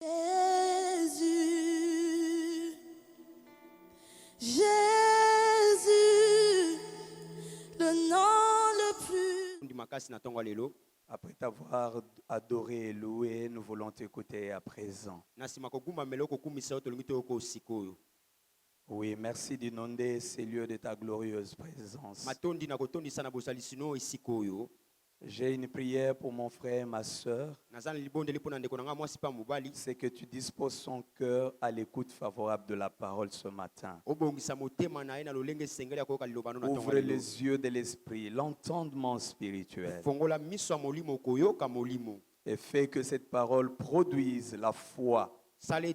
Jésus, Jésus, le nom le plus. Après t'avoir adoré et loué, nous voulons t'écouter à présent. Oui, merci d'inonder ces lieux de ta glorieuse présence. J'ai une prière pour mon frère et ma soeur. C'est que tu disposes son cœur à l'écoute favorable de la parole ce matin. Ouvre les yeux de l'esprit, l'entendement spirituel. Et fais que cette parole produise la foi. Selon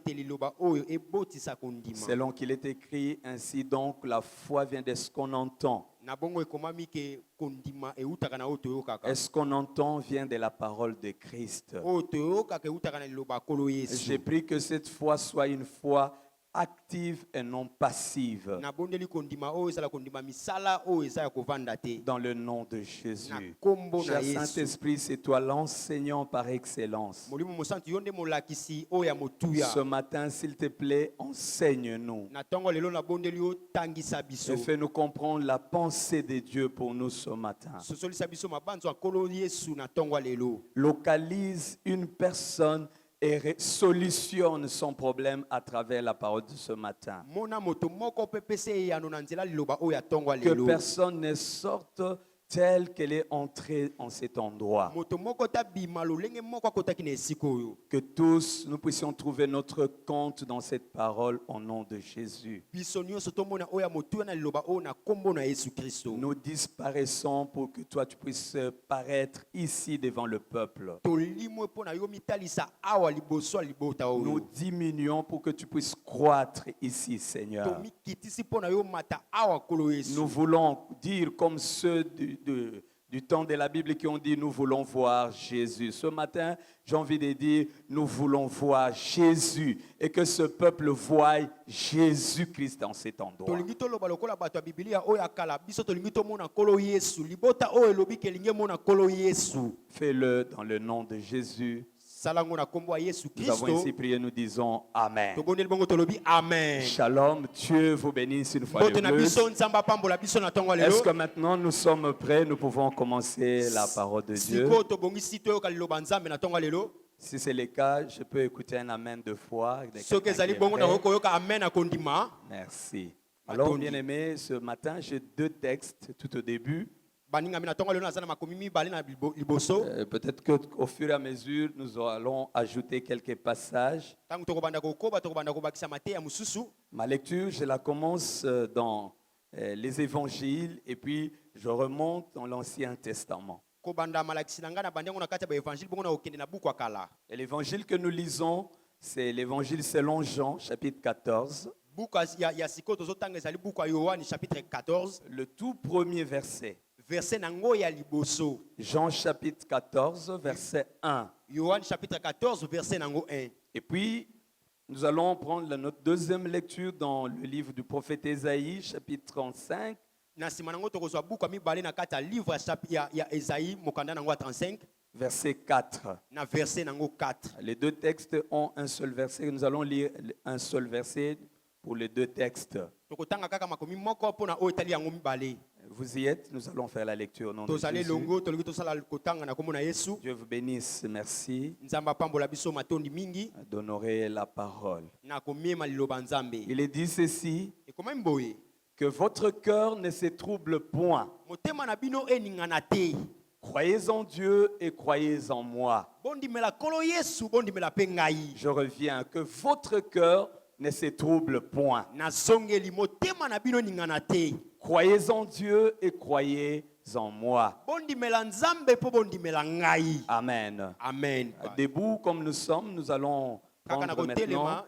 qu'il est écrit, ainsi donc la foi vient de ce qu'on entend. Est-ce qu'on entend vient de la parole de Christ. J'ai pris que cette foi soit une foi active et non passive. Dans le nom de Jésus. Cher Saint-Esprit, c'est toi l'enseignant par excellence. Ce matin, s'il te plaît, enseigne-nous. Et fais-nous comprendre la pensée de Dieu pour nous ce matin. Localise une personne et solutionne son problème à travers la parole de ce matin. Que personne ne sorte telle qu'elle est entrée en cet endroit. Que tous nous puissions trouver notre compte dans cette parole au nom de Jésus. Nous disparaissons pour que toi tu puisses paraître ici devant le peuple. Nous diminuons pour que tu puisses croître ici, Seigneur. Nous voulons dire comme ceux du temps de la Bible qui ont dit nous voulons voir Jésus. Ce matin, j'ai envie de dire nous voulons voir Jésus et que ce peuple voie Jésus-Christ dans cet endroit. Fais-le dans le nom de Jésus. Nous avons ainsi prié, nous disons Amen. Shalom, Dieu vous bénisse une fois de plus. Est-ce que maintenant nous sommes prêts, nous pouvons commencer la parole de Dieu? Si c'est le cas, je peux écouter un Amen de foi. Merci. Alors, bien aimé, ce matin, j'ai deux textes tout au début. Peut-être qu'au fur et à mesure, nous allons ajouter quelques passages. Ma lecture, je la commence dans les évangiles et puis je remonte dans l'Ancien Testament. Et l'évangile que nous lisons, c'est l'évangile selon Jean, chapitre 14. Le tout premier verset. Jean chapitre 14, verset 1. Et puis, nous allons prendre notre deuxième lecture dans le livre du prophète Ésaïe, chapitre 35. Verset 4. Les deux textes ont un seul verset. Nous allons lire un seul verset pour les deux textes. Vous y êtes, nous allons faire la lecture au nom de Jésus. Dieu vous bénisse, merci d'honorer la parole. Il est dit ceci, que votre cœur ne se trouble point. Croyez en Dieu et croyez en moi. Je reviens, que votre cœur ne se trouble point. Croyez en Dieu et croyez en moi. Amen. Amen. Debout comme nous sommes, nous allons prendre maintenant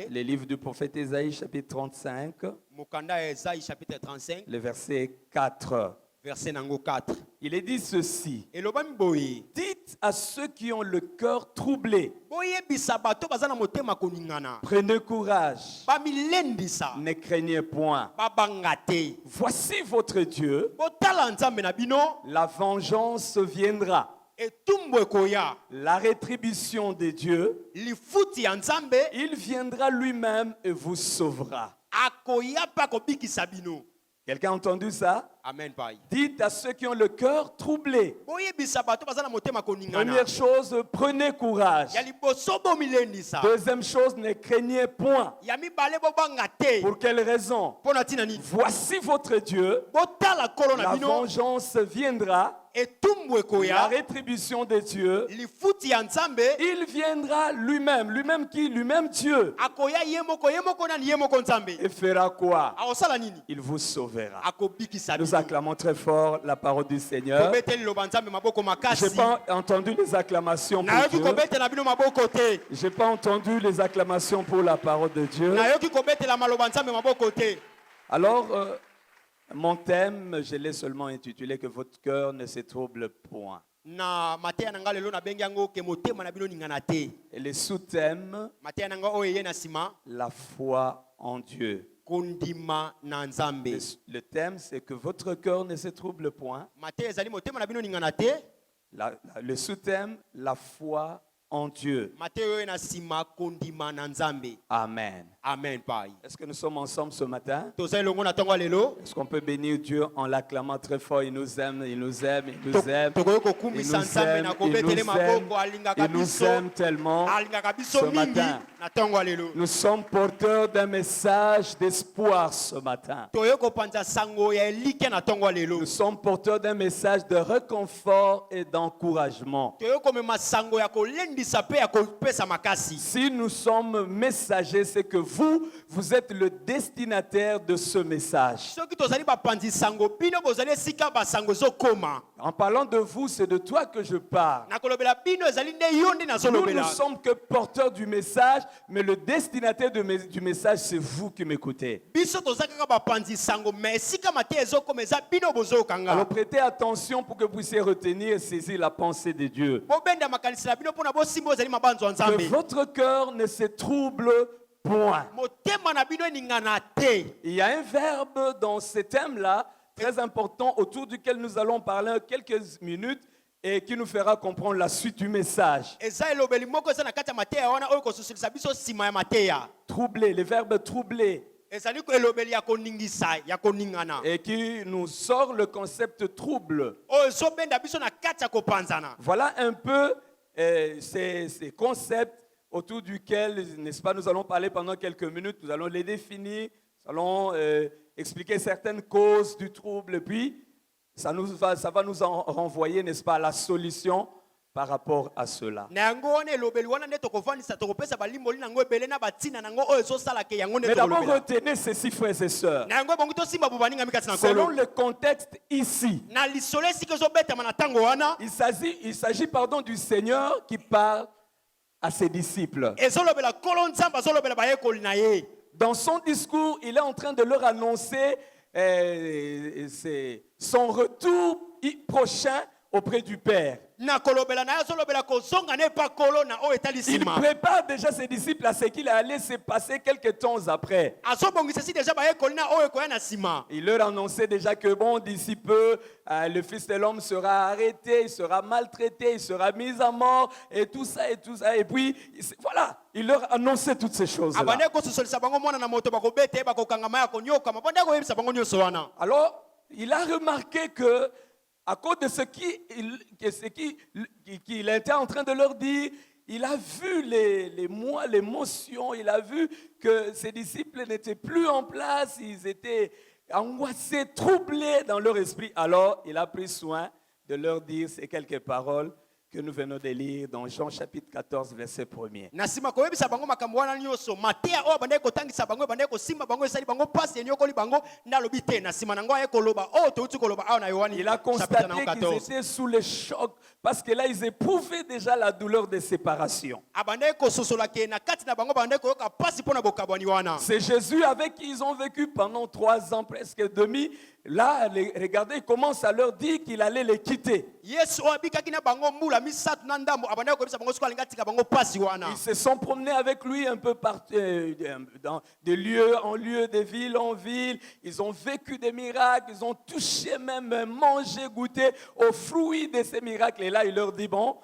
les livres du prophète Ésaïe, chapitre 35, le verset 4. Il est dit ceci. Dites à ceux qui ont le cœur troublé, prenez courage, ne craignez point. Voici votre Dieu, la vengeance viendra. etumbu ekoya la rétribution de Dieu, lifuti ya nzambe il viendra lui-même et vous sauvera. akoya pa kobikisa bino. Quelqu'un a entendu ça? Amen pai. Dites à ceux qui ont le cœur troublé. Boyebisa bato baza na motema koningana. Première chose, prenez courage. Ya liboso bomilendisa. Deuxième chose, ne craignez point. Ya mibale bobanga te. Pour quelle raison? Pona tina nini? Voici votre Dieu. Botala kolo na La bino. vengeance viendra. Etumbu La ekoya rétribution de Dieu. lifuti ya nzambe Il viendra lui-même. Lui-même qui? Lui-même Dieu. akoya yemoko nani yemoko nzambe. Et fera quoi? Akosala nini? Il vous sauvera. Akobikisa Nous bino. acclamons très fort la parole du Seigneur. Kobeteli loba nzambe maboko Je makasi. n'ai pas entendu les acclamations pour Nayoki Dieu. kobetela bino maboko te. Je n'ai pas entendu les acclamations pour la parole de Dieu. Nayoki kobetela maloba nzambe maboko te. Alors, mon thème, je l'ai seulement intitulé que votre cœur ne se trouble point. Na mateya nanga lelo na bengi yango ke motema na bino ningana te. Et le sous-thème, Mateya nanga oyo ye na sima la foi en Dieu. kondima na nzambe. Le thème, c'est que votre cœur ne se trouble point. Mateya ezali motema na bino ningana te. Le sous-thème, la foi en Dieu. Mateya oyo na sima kondima na nzambe. Amen. Amen pai. Est-ce que nous sommes ensemble ce matin? Tozali longo na tongo lelo. Est-ce qu'on peut bénir Dieu en l'acclamant très fort? Il nous aime, il nous aime, il nous aime. Tokoyo Il kokumbisa nous nzambe aime, na il kobetele nous aime, maboko alingaka il nous biso. aime tellement. Alingaka biso ce mingi matin. na tongo lelo. Nous sommes porteurs d'un message d'espoir ce matin. Toyo kopanza sango ya elike na tongo lelo. Nous sommes porteurs d'un message de réconfort et d'encouragement. Toyo komema sango ya kolendisa pe ya kopesa makasi. Si nous sommes messagers, c'est que vous êtes le destinataire de ce message. Soki tozali bapanzi sango bino bozali esika basango ezokoma. En parlant de vous, c'est de toi que je parle. Na kolobela bino ezali nde yo nde Nous ne nazolobela. sommes que porteurs du message, mais le destinataire du message, c'est vous qui m'écoutez. Biso tozali kaka bapanzi sango mais esika mateya ezokoma eza bino bozokanga. Alors prêtez attention pour que vous puissiez retenir et saisir la pensée de Dieu. Bobenda makanisi na bino mpona bosimba ozali mabanzo ya Que nzambe. votre cœur ne se trouble point. Motema na bino eningana te. Il y a un verbe dans ce thème-là, très important, autour duquel nous allons parler quelques minutes et qui nous fera comprendre la suite du message. Eza elobeli moko eza na kati ya mateya wana oyo kosusulisa biso nsima ya mateya. Troubler, le verbe troubler, Ezali elobeli ya koningisa ya koningana. et qui nous sort le concept trouble. Oyo ezobenda biso na kati ya kopanzana. Voilà un peu ces concepts autour duquel, n'est-ce pas, nous allons parler pendant quelques minutes, nous allons les définir, nous allons expliquer certaines causes du trouble, et puis ça va nous en renvoyer, n'est-ce pas, à la solution par rapport à cela. Na yango wana elobeli wana nde tokovanisa tokopesa balimboli nango ebele na batina nango oyo ezosalaka yango nde Mais d'abord, tokolobela. retenez ceci, frères et sœurs. Na yango ebongi tosimba bobaningami kati na Selon nkolo. le contexte ici, Na lisolo esika ezobetama na ntango wana il s'agit du Seigneur qui parle à ses disciples. ezolobela nkolo nzambe azolobela bayekoli na ye. Dans son discours, il est en train de leur annoncer son retour prochain auprès du Père. Na kolobela na ye azolobela kozonga na epa nkolo na oyo etali Il nsima. prépare déjà ses disciples à ce qu'il allait se passer quelques temps après. Azobongisa si deja bayekoli na oyo ekoya na nsima. Il leur annonçait déjà que bon, d'ici peu, le Fils de l'homme sera arrêté, il sera maltraité, il sera mis à mort, et tout ça, et tout ça. Et puis, voilà, il leur annonçait toutes ces choses-là. Abande kosusolisa bango mwana na moto bakobeta ye bakokangama ya konyokama. Bande koyebisa bango nyonso wana. Alors, il a remarqué que, à cause de ce qu'il était en train de leur dire, il a vu l'émotion, il a vu que ses disciples n'étaient plus en place, ils étaient angoissés, troublés dans leur esprit. Alors, il a pris soin de leur dire ces quelques paroles que nous venons de lire dans Jean chapitre 14, verset 1er. Na nsima koyebisa bango makambo wana nyonso mateya oyo abandaki kotangisa bango ebandaki kosimba bango esali bango mpasi enyokoli bango nde alobi te na nsima nango aye koloba oyo touti koloba awa na yohani Il a constaté qu'ils étaient sous le choc parce que là, ils éprouvaient déjà la douleur de séparation. abandaki kososola ke na kati na bango bandaki koyoka mpasi mpo na bokabwani wana. C'est Jésus avec qui ils ont vécu pendant 3 ans, presque demi, là, regardez, il commence à leur dire qu'il allait les quitter. Yesu oyo abikaki na bango mbula misato na ndambo abandaki koyebisa bango soki alingi atika bango pasi wana. Ils se sont promenés avec lui un peu dans des lieux en lieu, de ville en ville. Ils ont vécu des miracles, ils ont touché même, mangé, goûté aux fruits de ces miracles. Et là, il leur dit, bon,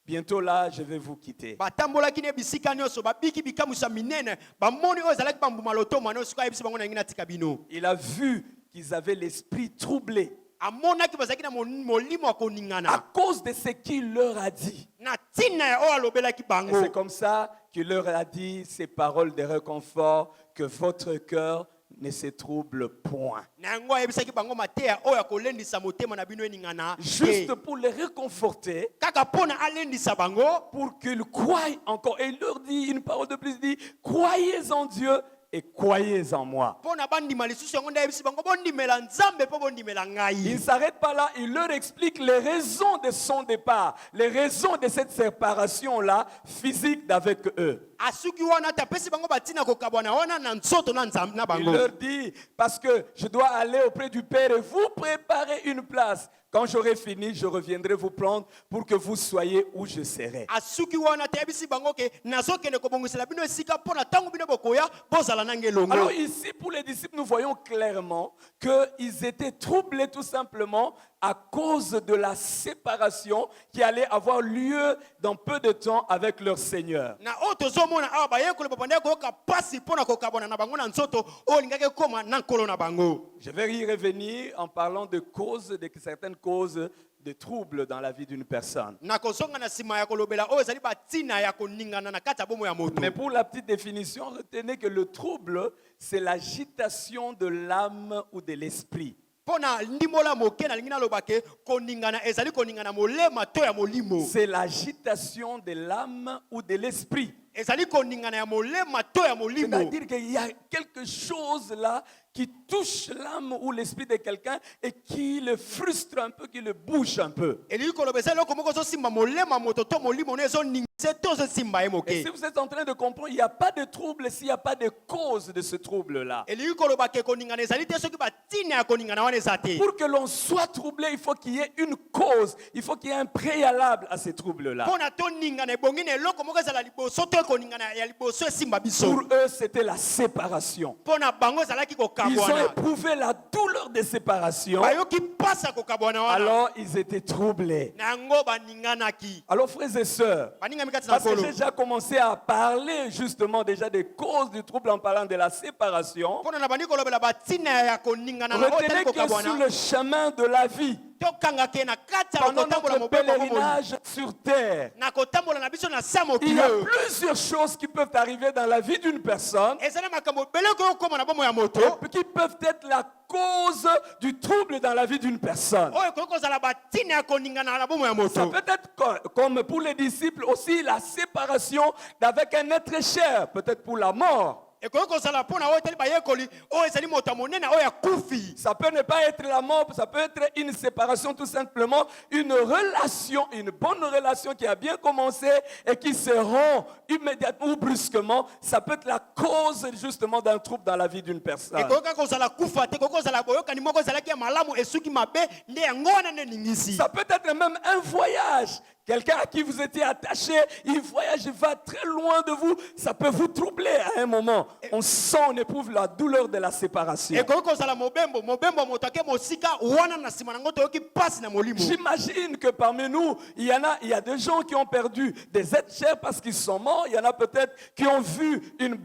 bientôt là, je vais vous quitter. Batambolaki ne bisika nyonso babiki bikamusa minene bamoni oyo ezalaki bambuma lotomo nyonso ayebisi bango na ngi natika bino. Il a vu qu'ils avaient l'esprit troublé Amonaki bazalaki na molimo ya koningana à cause de ce qu'il leur a dit. na ntina ya oyo alobelaki Et bango. c'est comme ça qu'il leur a dit ces paroles de réconfort, que votre cœur ne se trouble point. Na yango ayebisaki bango mateya oyo ya kolendisa motema na bino eningana Juste te. pour les réconforter, Kaka mpona alendisa bango pour qu'ils croient encore. Et il leur dit une parole de plus, il dit, croyez en Dieu et croyez en moi. mpona bandima lisusu yango nde ayebisi bango bondimela nzambe mpo bondimela Il ne ngai. s'arrête pas là, il leur explique les raisons de son départ, les raisons de cette séparation-là physique d'avec eux. Asuki wana te apesi bango batina kokabwana wana na nzoto na nzambe na Il bango. leur dit, parce que je dois aller auprès du Père et vous préparer une place. Quand j'aurai fini, je reviendrai vous prendre pour que vous soyez où je serai. Asuki wana te ayebisi bango ke nazokende kobongisela bino esika mpona ntango bino bokoya bozala nange elongo. Alors ici, pour les disciples, nous voyons clairement qu'ils étaient troublés tout simplement à cause de la séparation qui allait avoir lieu dans peu de temps avec leur Seigneur. Na oyo tozomona awa bayekoli babandaki koyoka pasi mpona kokabwana na bango na nzoto oyo olingaki ekóma na nkolo na bango. Je vais y revenir en parlant de causes, de certaines causes de troubles dans la vie d'une personne. Na kozonga na nsima ya kolobela oyo ezali batina ya koningana na kati ya bomo ya moto. Mais pour la petite définition, retenez que le trouble, c'est l'agitation de l'âme ou de l'esprit. Mpona ndimola moke nalingi naloba ke koningana ezali koningana molema to ya molimo. C'est l'agitation de l'âme ou de l'esprit. Ezali koningana ya molema to ya molimo. C'est-à-dire qu'il y a quelque chose là qui touche l'âme ou l'esprit de quelqu'un et qui le frustre un peu, qui le bouge un peu. Elingi koloba ezali eloko moko ezosimba molema moto to molimo no ezoningise to ezosimba ye Et moke. si vous êtes en train de comprendre, il n'y a pas de trouble s'il n'y a pas de cause de ce trouble-là. Elingi koloba ke koningana ezali te soki batina ya koningana wana eza te. Pour que l'on soit troublé, il faut qu'il y ait une cause, il faut qu'il y ait un préalable à ces troubles-là. Mpona toningana ebongi na eloko moko ezala liboso to ekoningana ya liboso esimba biso. Pour eux, c'était la séparation. Mpona bango ezalaki Ils ont kokabwana. éprouvé la douleur de séparation, Bayoki pasa kokabwana wana. alors ils étaient troublés. Na yango baninganaki. Alors frères et sœurs, Baningami kati na parce que nkolo. j'ai déjà commencé à parler justement déjà des causes du trouble en parlant de la séparation, Mpona na bandi kolobela batina ya koningana na oyo retenez etali que sur kokabwana. le chemin de la vie, Tokanga ke na kati ya pendant kotambola notre mobembo bomoi. pèlerinage sur terre, Na kotambola na biso na sa il y a mokili. plusieurs choses qui peuvent arriver dans la vie d'une personne Ezali makambo ebele koyo okóma na bomo ya moto. et qui peuvent être la cause du trouble dans la vie d'une personne. Oyo ekoki kozala batina ya koningana na bomo ya Ça moto. peut être comme pour les disciples aussi la séparation d'avec un être cher, peut-être pour la mort. Ekoki kozala mpona oyo etali bayekoli oyo ezali moto ya monene oyo akufi. Ça peut ne pas être la mort, ça peut être une séparation tout simplement, une relation, une bonne relation qui a bien commencé et qui se rompt immédiatement ou brusquement. Ça peut être la cause justement d'un trouble dans la vie d'une personne. Ekoki kozala kufa te, ekoki kozala boyokani moko ezalaki ya malamu esuki mabe nde yango wana nde eningisi. Ça peut être même un voyage. Quelqu'un à qui vous étiez attaché, il voyage, il va très loin de vous. Ça peut vous troubler à un moment. On sent, on éprouve la douleur de la séparation. Ekoki kozala mobembo moto ake mosika wana na nsima nango toyoki pasi na molimo. J'imagine que parmi nous, il y a des gens qui ont perdu des êtres chers parce qu'ils sont morts. Il y en a peut-être qui ont vu une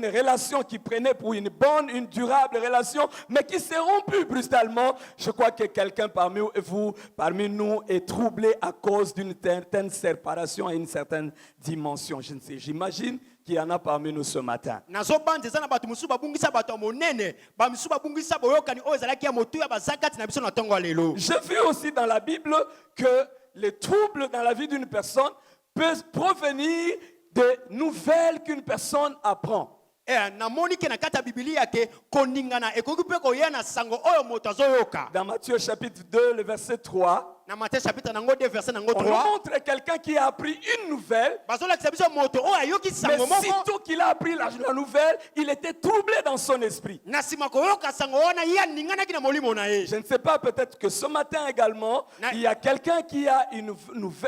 relation qui prenait pour une bonne, une durable relation, mais qui s'est rompue brutalement. Je crois que quelqu'un parmi vous, parmi nous, est troublé à cause d'une certaine séparation et une certaine dimension. Je ne sais, j'imagine qu'il y en a parmi nous ce matin. Nazobanda eza na bato mosusu babungisa bato ya monene, bamisusu babungisa boyokani oyo ezalaki ya motu ya bazakati na biso na ntongo ya lelo. J'ai vu aussi dans la Bible que les troubles dans la vie d'une personne peuvent provenir des nouvelles qu'une personne apprend. Namoni ke na kati ya Biblia ke koningana ekoki mpe koya na sango oyo moto azoyoka. Dans Matthieu chapitre 2, le verset 3, Na Matthieu chapitre nango 2 verset nango on nous 3. montre quelqu'un qui a appris une nouvelle, Bazolakisa biso moto oyo ayoki mais sango moko. sitôt qu'il a appris la nouvelle, il était troublé dans son esprit. Na nsima koyoka sango wana ye aninganaki na molimo na ye. Je ne sais pas, peut-être que ce matin également, il y a quelqu'un qui a une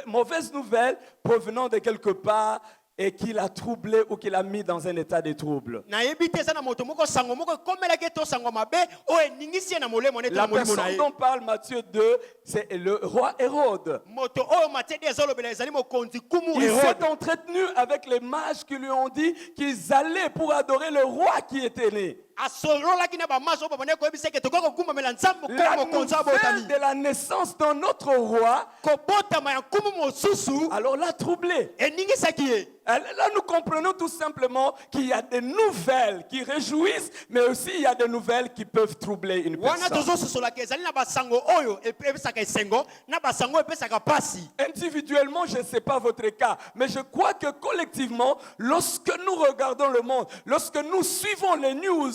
mauvaise nouvelle provenant de quelque part et qui l'a troublé ou qui l'a mis dans un état de trouble. Nayebi te eza na moto moko sango moko ekomelaki to sango mabe oyo eningisi ye na molemo neti La na molimo na personne ye. dont parle Matthieu 2, c'est le roi Hérode. Moto oyo Matthieu 2 ezolobela ezali mokonzi kumu Il Hérode. s'est entretenu avec les mages qui lui ont dit qu'ils allaient pour adorer le roi qui était né. Asololaki na bamaso oyo babandaki koyebisa eke tokoki kokumbamela nzambe La okoma mokonzi nouvelle abotami. de la naissance d'un autre roi, Kobotama ya nkumu mosusu alors l'a troublé. eningisaki ye. Là, nous comprenons tout simplement qu'il y a des nouvelles qui réjouissent, mais aussi il y a des nouvelles qui peuvent troubler une Wana personne. tozososolaka ezali na basango oyo epesaka esengo na basango epesaka pasi. Individuellement, je ne sais pas votre cas, mais je crois que collectivement, lorsque nous regardons le monde, lorsque nous suivons les news,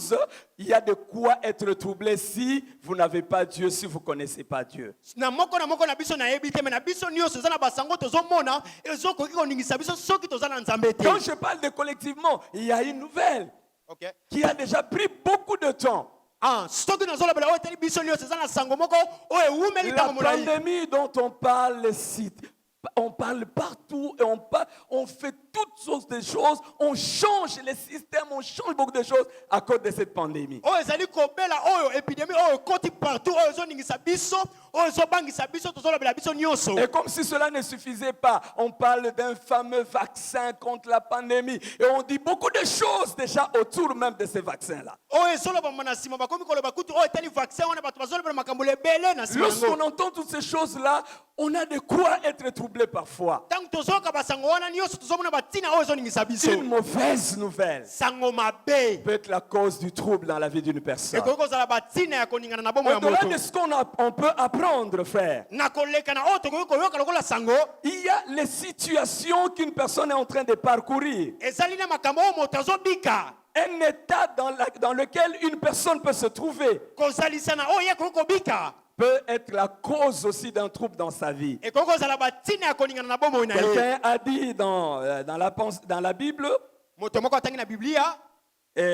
il y a de quoi être troublé si vous n'avez pas Dieu, si vous ne connaissez pas Dieu. Na moko na biso nayebi te me na biso nyonso eza na basango tozomona ezokoki koningisa biso soki toza na nzambe te. Quand je parle de collectivement, il y a une nouvelle Okay. qui a déjà pris beaucoup de temps. Ah, soki nazolobela oyo etali biso nyonso eza na sango moko oyo ewumeli La ntango molai. pandémie dont on parle on parle partout et on fait toutes sortes de choses, on change les systèmes, on change beaucoup de choses à cause de cette pandémie. Oyo ezali kobela oyo épidémie oyo ekoti partout oyo ezoningisa biso oyo ezobangisa biso tozolobela biso nyonso. Et comme si cela ne suffisait pas, on parle d'un fameux vaccin contre la pandémie et on dit beaucoup de choses déjà autour même de ces vaccins-là. Oyo ezolobama na nsima bakomi koloba kutu oyo etali vaccin wana bato bazolobela makambo ebele na nsima Lorsqu'on yango. entend toutes ces choses-là, on a de quoi être troublé parfois. Ntango tozoyoka basango wana nyonso tozomona batina oyo ezoningisa biso. Une mauvaise nouvelle Sango mabe peut être la cause du trouble dans la vie d'une personne. ekoki kozala batina ya koningana na bomo ya Au-delà moto. de ce on peut apprendre, frère, Na koleka na oyo tokoki koyoka lokola sango il y a les situations qu'une personne est en train de parcourir. ezali na makambo oyo moto azobika Un état dans lequel une personne peut se trouver kozalisa na oyo ye koki kobika peut être la cause aussi d'un trouble dans sa vie. ekoki kozala batina ya koningana na bomoi na ye. Quelqu'un a dit dans la Bible, Moto moko atangi na Biblia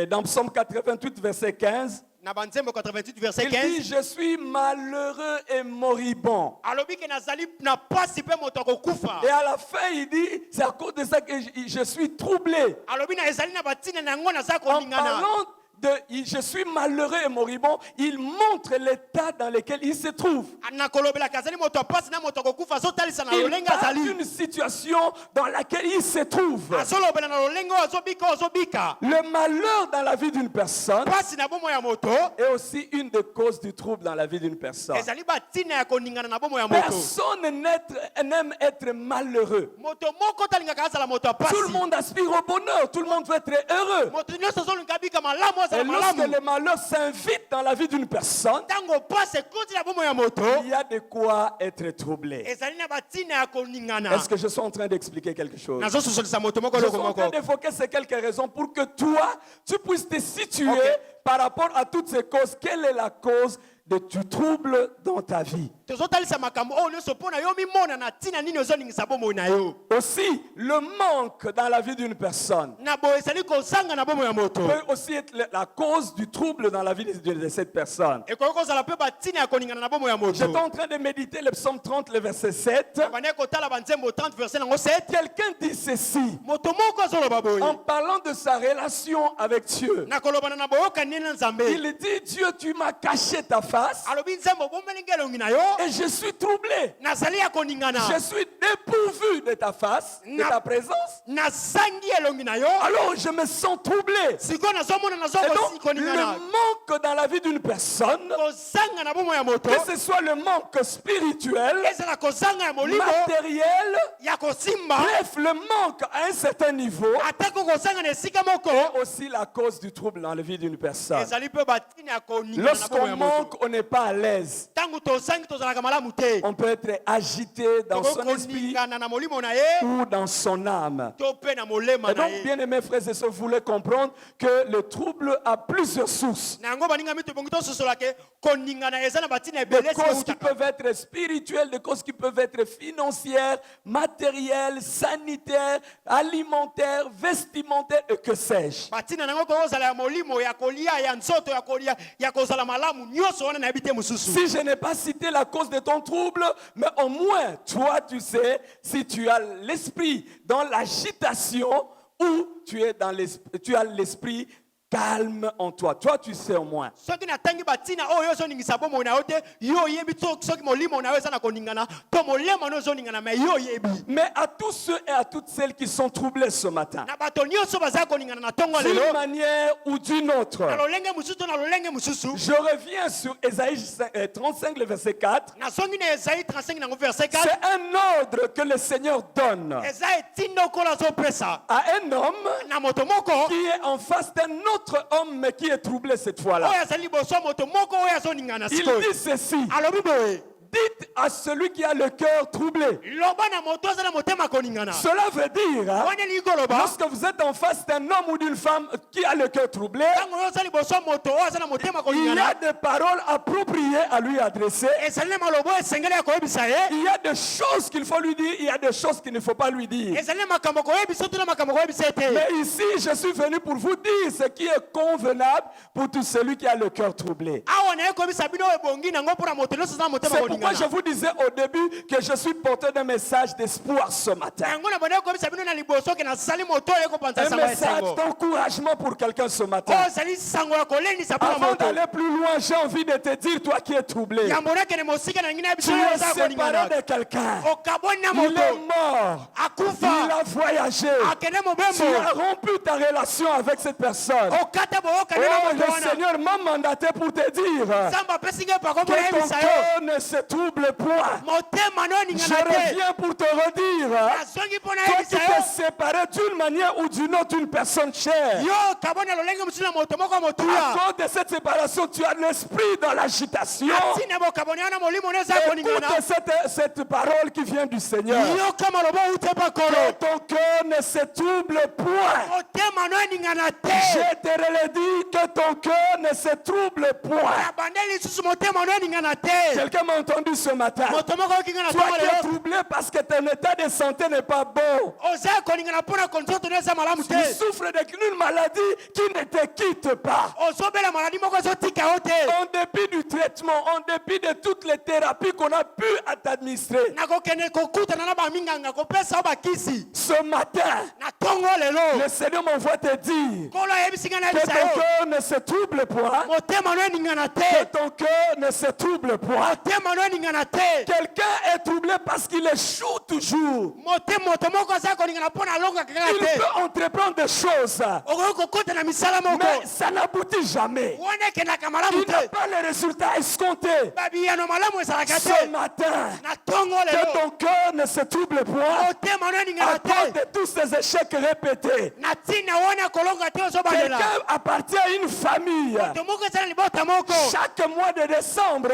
dans Psaume 88, verset 15, na banzembo 88 verset il dit, 15 je suis malheureux et moribond. alobi ke nazali na pasi mpe moto akokufa. Et à la fin, il dit, c'est à cause de ça que je suis troublé. Alobi na ezali na batina na yango naza En koningana. parlant de je suis malheureux et moribond, il montre l'état dans lequel il se trouve. Na kolobelaka azali moto apasi na moto akokufa azotalisa na Il lolenge parle azali. d'une situation dans laquelle il se trouve. Azolobela na lolenge oyo azobika oyo azobika. Le malheur dans la vie d'une personne Pasi na bomo ya moto est aussi une des causes du trouble dans la vie d'une personne. ezali batina ya koningana na bomo ya moto. Personne n'aime être malheureux. Moto moko talingaka azala moto apasi. Tout le monde aspire au bonheur, tout le monde veut être heureux. Moto nyonso azolinga abika malamu Et azala lorsque malamu. le malheur s'invite dans la vie d'une personne, Ntango pasi ekoti na bomo ya moto il y a de quoi être troublé. ezali na batina ya koningana. Est-ce que je suis en train d'expliquer quelque chose? Nazososolisa moto moko Je suis loko en train moko. d'évoquer ces quelques raisons pour que toi, tu puisses te situer Ok. par rapport à toutes ces causes. Quelle est la cause du trouble dans ta vie? Tozotalisa makambo oyo nyonso mpo na yo mimona na ntina nini ozoningisa bomoi na yo. Aussi, le manque dans la vie d'une personne Na boye ezali kozanga na bomoi ya moto. peut aussi être la cause du trouble dans la vie de cette personne. Ekoki kozala mpe batina ya koningana na bomoi ya moto. J'étais en train de méditer le psaume 30, le verset 7. Bande kotala banzembo 30 verset nango 7. Quelqu'un dit ceci Moto moko azoloba boye. en parlant de sa relation avec Dieu. Na kolobana na boyokani na Nzambe. Il dit, Dieu, tu m'as caché ta face Alobi Nzambe obomeli ngai elongi na yo. et je suis troublé. Nazali ya koningana. Je suis dépourvu de ta face, de ta présence. Nazangi elongi na yo. Alors je me sens troublé. Sikoyo nazomona Et nazokosi donc, le koningana. manque dans la vie d'une personne, Kozanga na bomoi ya moto. que ce soit le manque spirituel, Ezala kozanga ya molimo matériel, ya kosimba. bref, le manque à un certain niveau, Atako kozanga na esika moko. est aussi la cause du trouble dans la vie d'une personne. Ezali mpe batina ya koningana na bomoi Lorsqu'on ya moto. manque au on n'est pas à l'aise, Tangu tosangi tozalaka malamu te. on peut être agité dans son esprit Tokoningana na molimo na ye, ou dans son âme. to pe na molema Et na donc, ye. bien aimés frères et sœurs, vous voulez comprendre que le trouble a plusieurs sources. Na yango baninga mitu bongi tososolake koningana eza na batina Des ebele causes qui utaka. peuvent être spirituelles, des causes qui peuvent être financières, matérielles, sanitaires, alimentaires, vestimentaires, et que sais-je. Batina nango kozala ya molimo ya kolia ya nzoto ya kolia ya kozala malamu nyonso wana na yebite mususu. Si je n'ai pas cité la cause de ton trouble, mais au moins, toi, tu sais, si tu as l'esprit dans l'agitation ou tu as l'esprit calme en toi. Toi, tu sais au moins. Soki natangi batina oyo ozoningisa bomo na yo te, yo yebi soki molimo na yo eza na koningana to molema no ozoningana me yo yebi. Mais à tous ceux et à toutes celles qui sont troublés ce matin, Na bato nyonso baza koningana na tongo d'une lelo manière ou d'une autre, na lolenge mususu to na lolenge mususu. je reviens sur Ésaïe 35, le verset 4. Na songi na Esaïe 35 na verset 4. C'est un ordre que le Seigneur donne Eza etindo kola zo pesa. à un homme Na moto moko qui est en face d'un autre homme, mais qui est troublé cette fois-là. oyo azali boso moto moko oyo azoningana Il sikoyo. dit ceci: Alobi boye. dites à celui qui a le cœur troublé. Loba na moto aza na motema koningana. Cela veut dire, hein, Wana likoloba. lorsque vous êtes en face d'un homme ou d'une femme qui a le cœur troublé, Tango oyo azali boso moto oyo aza na motema il y koningana. a des paroles appropriées à lui adresser. Ezali na malobo esengeli ya koyebisa ye. Il y a des choses qu'il faut lui dire, il y a des choses qu'il ne faut pas lui dire. Ezali na makambo koyebisa to na makambo koyebisa ete. Mais ici, je suis venu pour vous dire ce qui est convenable pour tout celui qui a le cœur troublé. Awa na ye koyebisa bino ebongi nango mpona moto nyonso aza na motema C'est pourquoi je koningana. vous disais au début que je suis porteur d'un message d'espoir ce matin. Yango na bana koyebisa bino na liboso ke nasali moto oyo ekopanza Un sango ya message esengo. d'encouragement pour quelqu'un ce matin. Oyo ezali sango ya kolendisa mpona Avant moto. d'aller plus loin, j'ai envie de te dire, toi qui es troublé, Yambo na kene mosika na ngina tu biso oyo es aza séparé koningana. de quelqu'un. Okaboni na Il est moto. mort. Il Akufa. a voyagé. Akende Tu mobembo. as rompu ta relation avec cette personne. Okata boyoka na Oh, moto le wana. Seigneur m'a mandaté pour te dire Nzambe apesi ngai pako mpona que ton yebisa yo. cœur ne se trouble point. Motema no Je ningana te. reviens pour te redire, Nazongi mpona toi qui yebisa yo. t'es séparé d'une manière ou d'une autre d'une personne chère. Yo kaboni lolenge mosusu na moto moko ya À motuya. cause de cette séparation, tu as l'esprit dans l'agitation. Ntina bokaboni wana molimo no eza koningana. Écoute cette parole qui vient du Seigneur. Yoka maloba ute pa Que kolo. ton cœur ne se trouble point. Motema no ningana te. Je te redis que ton cœur ne se trouble point. Na bandeli lisusu motema no ningana te. Quelqu'un m'a entendu ce matin. Moto moko okinga na Toi tongo qui es lelo. troublé parce que ton état de santé n'est pas bon. Oza koningana mpona condition to eza malamu Tu te. souffres d'une maladie qui ne te quitte pas. Ozobela maladi moko ezotika yo te. En dépit du traitement, en dépit de toutes les thérapies qu'on a pu t'administrer. nakokende kokutana na baminganga kopesa yo bakisi Ce matin, na tongo lelo. le Seigneur m'envoie te dire Kolo ayebisi ngai na que yebisa ton yo. cœur ne se trouble point. Motema no eningana Que te. ton cœur ne se trouble point. Motema no eningana te. Quelqu'un est troublé parce qu'il échoue toujours. Moto moko aza koningana mpona alonga kaka Il te. peut entreprendre des choses, okoki kokota na misala moko mais ça n'aboutit jamais. wana ekendaka malamu Il n'a te. pas les résultats escomptés. babiyano malamu ezalaka Ce te. matin, na tongo que lelo. ton cœur ne se trouble point motema no à eningana cause te. de tous ces échecs répétés. na ntina wana kolonga te ozobalela. Quelqu'un appartient à une famille. moto moko eza na libota moko. Chaque mois de décembre,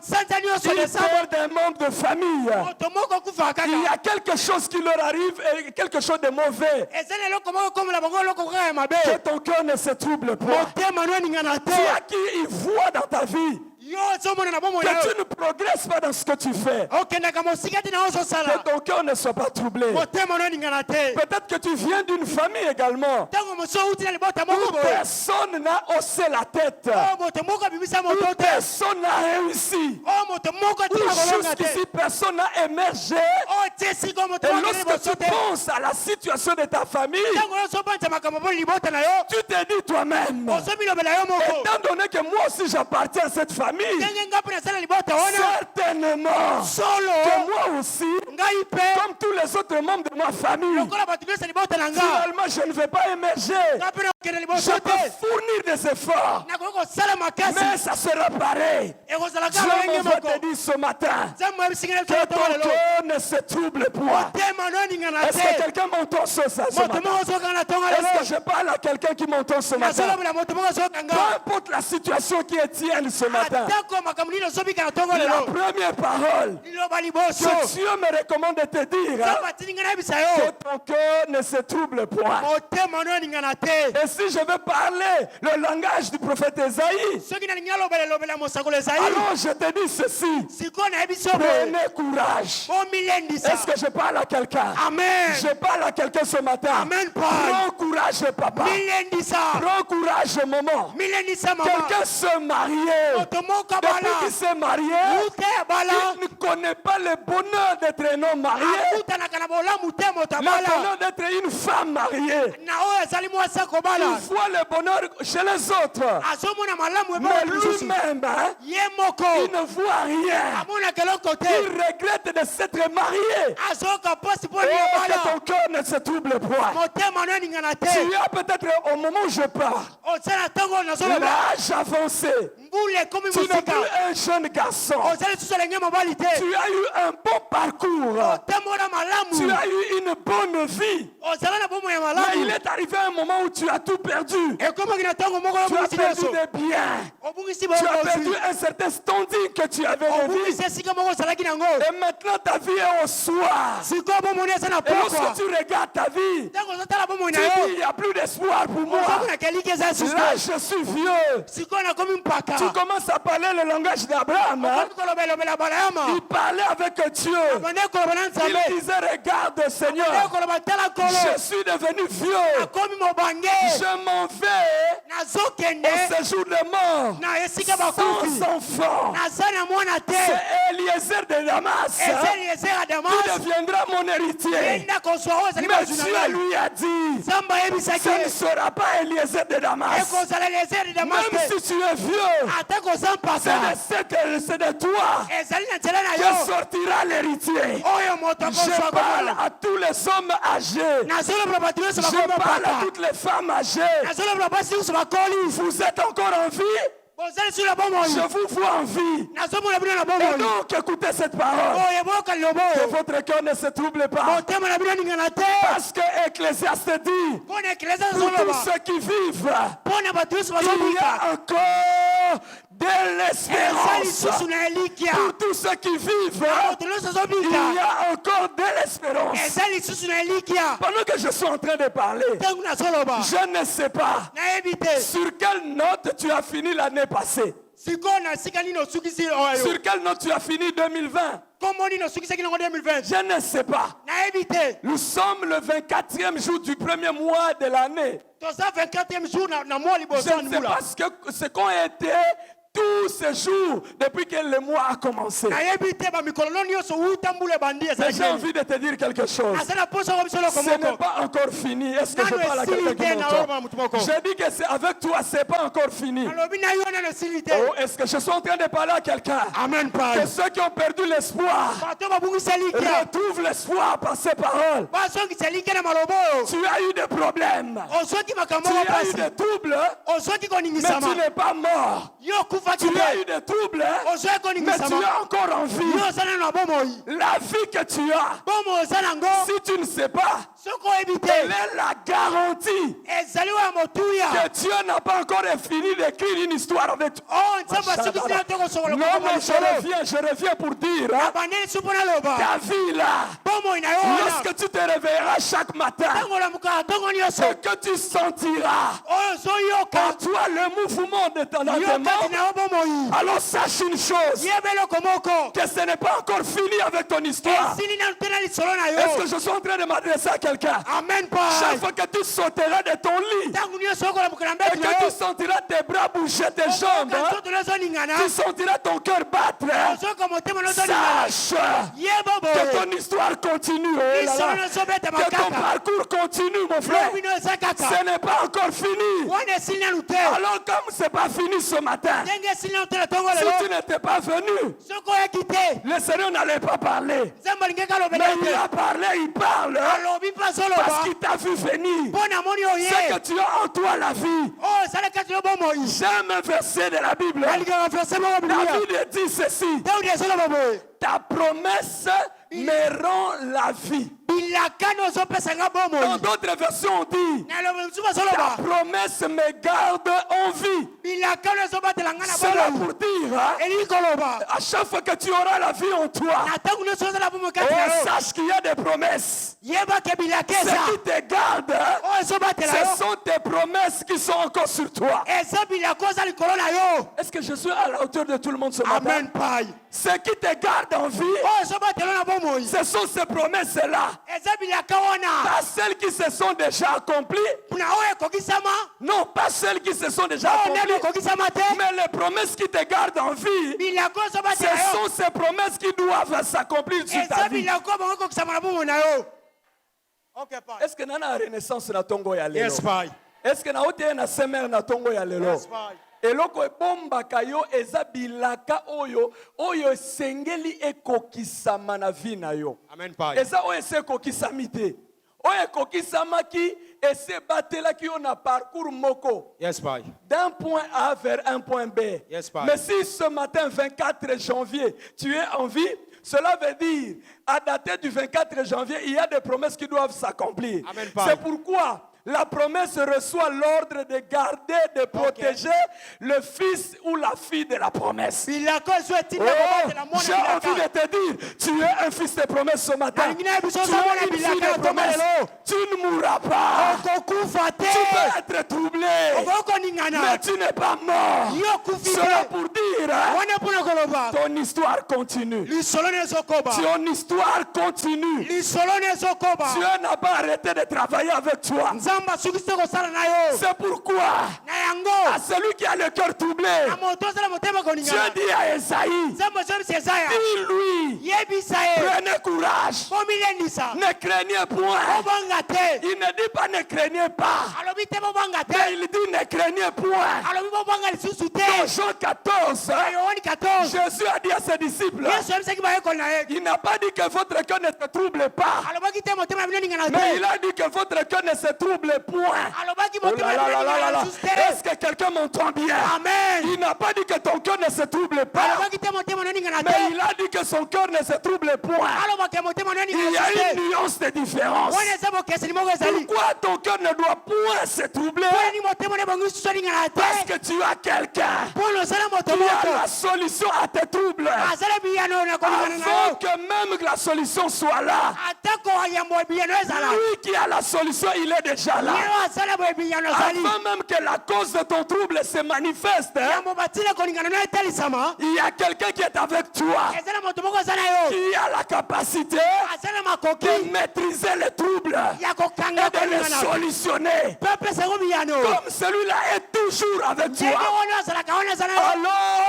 sanza nyonso il desambre. perd un membre de famille. moto moko akufaka Il y kaka. a quelque chose qui leur arrive et quelque chose de mauvais. eza na eloko moko ekomela bango eloko kaka ya mabe. Que ton cœur ne se trouble point. motema no eningana te. Toi qui y vois dans ta vie yo ozomona na bomoi que na tu yo. ne progresses pas dans ce que tu fais, okendaka mosika te na yo ozosala. que ton cœur ne soit pas troublé. motema no eningana te. Peut-être que tu viens d'une famille également ntango mosu outi na libota moko où boye. personne n'a haussé la tête, o moto moko abimisa où moto te. personne n'a réussi, o moto moko où atika kolonga te. jusqu'ici personne n'a émergé. o tie siko moto Et moko lorsque liboso tu te. penses à la situation de ta famille, ntango yo ozobanisa makambo mpo libota na yo. tu te dis toi-même, ozomilobela yo moko. étant donné que moi aussi j'appartiens à cette famille, ndenge nga mpe nasala libota wana. certainement solo que moi aussi, ngai mpe comme tous les autres membres de ma famille, lokola bato nyonso libota na nga. finalement je ne vais pas émerger. nga mpe Je peux fournir des efforts, mais ça sera pareil. Je veux te dire ce matin que ton cœur ne se trouble point. Est-ce que quelqu'un m'entend ce matin? Est-ce que je parle à quelqu'un qui m'entend ce matin? Peu importe la situation qui est tienne ce matin, la première parole que Dieu me recommande de te dire, que ton cœur ne se trouble point. Et si je veux parler le langage du prophète Esaïe, alors je te dis ceci: prenez courage. Est-ce que je parle à quelqu'un? Je parle à quelqu'un ce matin. Prends courage, papa. Prends courage, maman. Quelqu'un se mariait. Depuis qu'il s'est marié, il ne connaît pas le bonheur d'être un homme marié, le bonheur d'être une femme mariée. Il voit le bonheur chez les autres, mais lui-même, il ne voit rien. Il regrette de s'être marié. Et que ton cœur ne se trouble point. Tu as peut-être au moment où je parle, l'âge avancé. Tu n'es plus un jeune garçon. Tu as eu un bon parcours. Tu as eu une bonne vie. Mais il est arrivé un moment où tu as tout perdu. Tu as perdu des biens. Tu as perdu un certain standing que tu avais de vie. Et maintenant ta vie est au soir. Et lorsque tu regardes ta vie, tu dis il n'y a plus d'espoir pour moi. Là je suis vieux. Tu commences à parler le langage d'Abraham. Il parlait avec Dieu. Il disait regarde Seigneur, je suis devenu vieux. Je m'en vais au séjour de mort sans enfant. C'est Eliezer de Damas qui deviendra mon héritier. Mais Dieu lui a dit, ce ne sera pas Eliezer de Damas. Même si tu es vieux, c'est de toi que sortira l'héritier. Je parle à tous les hommes âgés. Je parle à toutes les femmes âgées. Vous êtes encore en vie? Je vous vois en vie. Et donc écoutez cette parole. Que votre cœur ne se trouble pas. Parce que Ecclésiaste dit, pour tous ceux qui vivent, il y a encore de l'espérance. Pour tous ceux qui vivent, il y a encore de l'espérance. Pendant que je suis en train de parler, je ne sais pas sur quelle note tu as fini l'année passée. Sur quelle note tu as fini 2020? Je ne sais pas. Nous sommes le 24e jour du premier mois de l'année. Je ne sais pas ce qu'ont été tous ces jours depuis que le mois a commencé. Mais j'ai envie de te dire quelque chose. Ce n'est pas encore fini. Est-ce que je parle à quelqu'un qui m'entend? Je dis que c'est avec toi, ce n'est pas encore fini. Oh, est-ce que je suis en train de parler à quelqu'un? Que ceux qui ont perdu l'espoir retrouvent l'espoir par ces paroles. Tu as eu des problèmes. Tu as eu des troubles. Mais tu n'es pas mort. Tu as eu des troubles, mais tu es encore en vie. La vie que tu as, si tu ne sais pas, elle est la garantie que Dieu n'a pas encore fini d'écrire une histoire avec toi. Non, mais je reviens pour dire, ta vie là, lorsque tu te réveilleras chaque matin, ce que tu sentiras en toi le mouvement de ton membres, alors sache une chose, que ce n'est pas encore fini avec ton histoire. Est-ce que je suis en train de m'adresser à quelqu'un? Chaque fois que tu sauteras de ton lit et que tu sentiras tes bras bouger, tes jambes, tu sentiras ton cœur battre, sache que ton histoire continue. Que ton parcours continue, mon frère. Ce n'est pas encore fini. Alors comme ce n'est pas fini ce matin, matin, ndenge esili na otala ntongo si lelo tu n'étais pas venu, soki oyaki te le Seigneur n'allait pas parler. nzambe alingaki alobela Mais il te a parlé, il parle. alobi mpe Parce azoloba qu'il t'a vu venir. mpo namoni C'est que oye tu as en toi la vie. oyo esalakati yo bomoi J'aime un verset de la Bible. alingaka verse moko biblia David dit ceci. daudi azoloba boye Ta promesse me rend la vie. bilakani ozopesanga Dans bomoi d'autres versions, on dit nalobi mosusu ta azoloba promesse me garde en vie. bilakani ozobatela nga na Cela bomoi pour dire, hein, elingi koloba à chaque fois que tu auras la vie en toi, na ntango nyonso ozala bomoi kati na oh, yo sache qu'il y a des promesses. yebake bilaka Ce eza qui te garde, hein, oyo ezobatela ce yo sont tes promesses qui sont encore sur toi. eza bilaka oza likolo na yo Est-ce que je suis à la hauteur de tout le monde ce matin? amen pai Ce qui te garde en vie, oyo ezobatela na bomoi ce sont ces promesses-là. eza bilaka wana Pas celles qui se sont déjà accomplies. na oyo ekokisama Non, pas celles qui se sont déjà oyo nde accomplies. ekokisama te Mais les promesses qui te gardent en vie, bilaka oyo ce ezobatela yo sont ces promesses qui doivent s'accomplir sur ta eza vie. bilaka oyo bango ekokisama na bomoi na yo okay pai Est-ce que nana renaissance na tongo ya lelo? yes pai Est-ce que na ote na semer na tongo ya lelo? yes pai eloko ebombaka yo eza bilaka oyo esengeli ekokisama na vie na yo. amen pai Eza oyo ese ekokisami te. Oyo ekokisamaki ese batelaki yo na parcours moko. yes pai D'un point A vers un point B. Yes, Père. Mais si ce matin, 24 janvier, tu es en vie, cela veut dire, à dater du 24 janvier, il y a des promesses qui doivent s'accomplir. Amen, Père. C'est pourquoi la promesse reçoit l'ordre de garder, de protéger le fils ou la fille de la promesse. bilaka oyo etinda Oh, kobatela mwana j'ai envie bilaka de te dire, tu es un fils de promesse ce matin. Alingi na biso Tu oza mwana es une fille bilaka de ya promesse. tomelelo Tu ne mourras pas. okokufa Tu peux te être troublé. okoki koningana Mais tu n'es pas mort. yo okufi Cela te pour dire, hein, wana mpona koloba ton histoire continue. lisolo na ezokoba Ton histoire continue. lisolo na ezokoba Dieu n'a pas arrêté de travailler avec toi. nzambe asukisi te kosala na yo C'est pourquoi, na yango à celui qui a le cœur troublé, na moto ozala motema Dieu koningana dit à Esaïe, nzambe ozobisa ezaya dis-lui, yebisa ye prenez courage, bomilendisa ne craignez point. bobanga te Il ne dit pas ne craignez pas, alobi te bobanga mais te il dit ne craignez point. alobi bobanga lisusu te Dans Jean 14, na yohani 14 Jésus a dit à ses disciples, yesu ayebisaki bayekoli na ye il n'a pas dit que votre cœur ne se trouble pas, alobaki te motema na bino ningana mais te il a dit que votre cœur ne se trouble point. alobaki Oh motema là na là bino là là ningana là. lisusu te Est-ce que quelqu'un m'entend bien? amen Il n'a pas dit que ton cœur ne se trouble pas, alobaki te motema na ningana mais te il a dit que son cœur ne se trouble point. alobaki motema na Il y ningana a lisusu te une nuance de différence. wana eza bokeseni moko ezali Pourquoi ton cœur ne doit point se troubler? mponi motema na bango lisusu ningana Parce te que tu as quelqu'un mpona ozala moto qui a moko la solution à tes troubles. azala biyano na koningana na Avant yo que même la solution soit là, atako yambo biyano ezala lui qui a la solution, il est déjà là. yo azala boye biyano ezali Avant même que la cause de ton trouble se manifeste, hein, yambo batile koningana na etalisama il y a quelqu'un qui est avec toi, ezala moto moko aza na yo qui a la capacité azala makoki de maîtriser les troubles ya kokanga et de les koningana solutionner. mpe apesako biyano Comme celui-là est toujours avec ndenge toi, wana azalaka wana aza na yo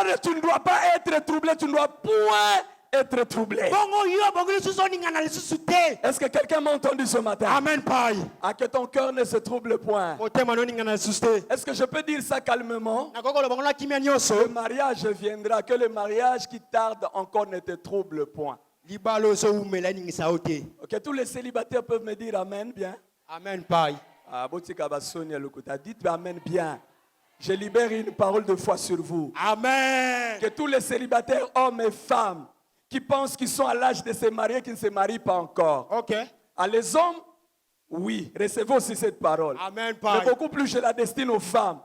alors tu ne dois pas être troublé, tu ne dois point être troublé. bongo yo bongo lisusu oningana lisusu te Est-ce que quelqu'un m'a entendu ce matin? amen pai À que ton cœur ne se trouble point. motema noningana lisusu te Est-ce que je peux dire ça calmement? nakoki koloba ngo na kimia Le nyonso mariage viendra, que le mariage qui tarde encore ne te trouble point. libala oyo soumela eningisa yo te Ok, tous les célibataires peuvent me dire Amen bien. amen pai Ah, Botika Bassonia Lokuta, dites Amen bien. Je libère une parole de foi sur vous. amen Que tous les célibataires, hommes et femmes, qui pensent qu'ils sont à l'âge de se marier, qui ne se marient pas encore. ok À les hommes, oui, recevez aussi cette parole. amen Mais pai beaucoup plus, je la destine aux femmes.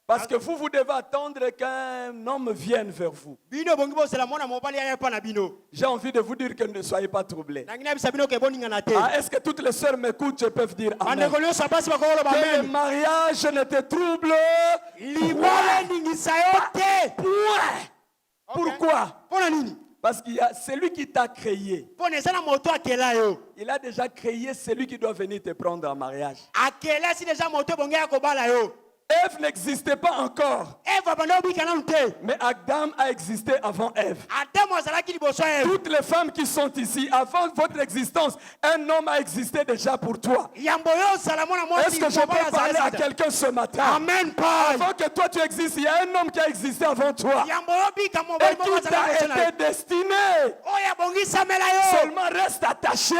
Parce que vous devez attendre qu'un homme vienne vers vous. bino bongi bosela mwana mobali aya epa na bino J'ai envie de vous dire que ne soyez pas troublés. nangi nayebisa bino ke boningana te Ah, est-ce que toutes les sœurs m'écoutent, je peux dire Amen. bandeko nyonso basi bakoki koloba Que le amen mariage ne te trouble libala eningisa yo te point. Pourquoi? mpona nini Parce qu'il y a celui qui t'a créé. mpona eza na moto akela yo Il a déjà créé celui qui doit venir te prendre en mariage. akela si deja moto ebonge ya kobala yo Ève n'existait pas encore. Eva banda obika nanu te. Mais Adam a existé avant Ève. Adamu azalaki liboso ya Eva. Toutes les femmes qui sont ici, avant votre existence, un homme a existé déjà pour toi. Yambo yo ozala mwana mwasi. Est-ce que je peux parler à quelqu'un ce matin? Amen, Pai. Avant que toi tu existes, il y a un homme qui a existé avant toi. Yambo yo bika mobali Et qui t'a été destiné. oya bongisamela yo. Seulement reste attaché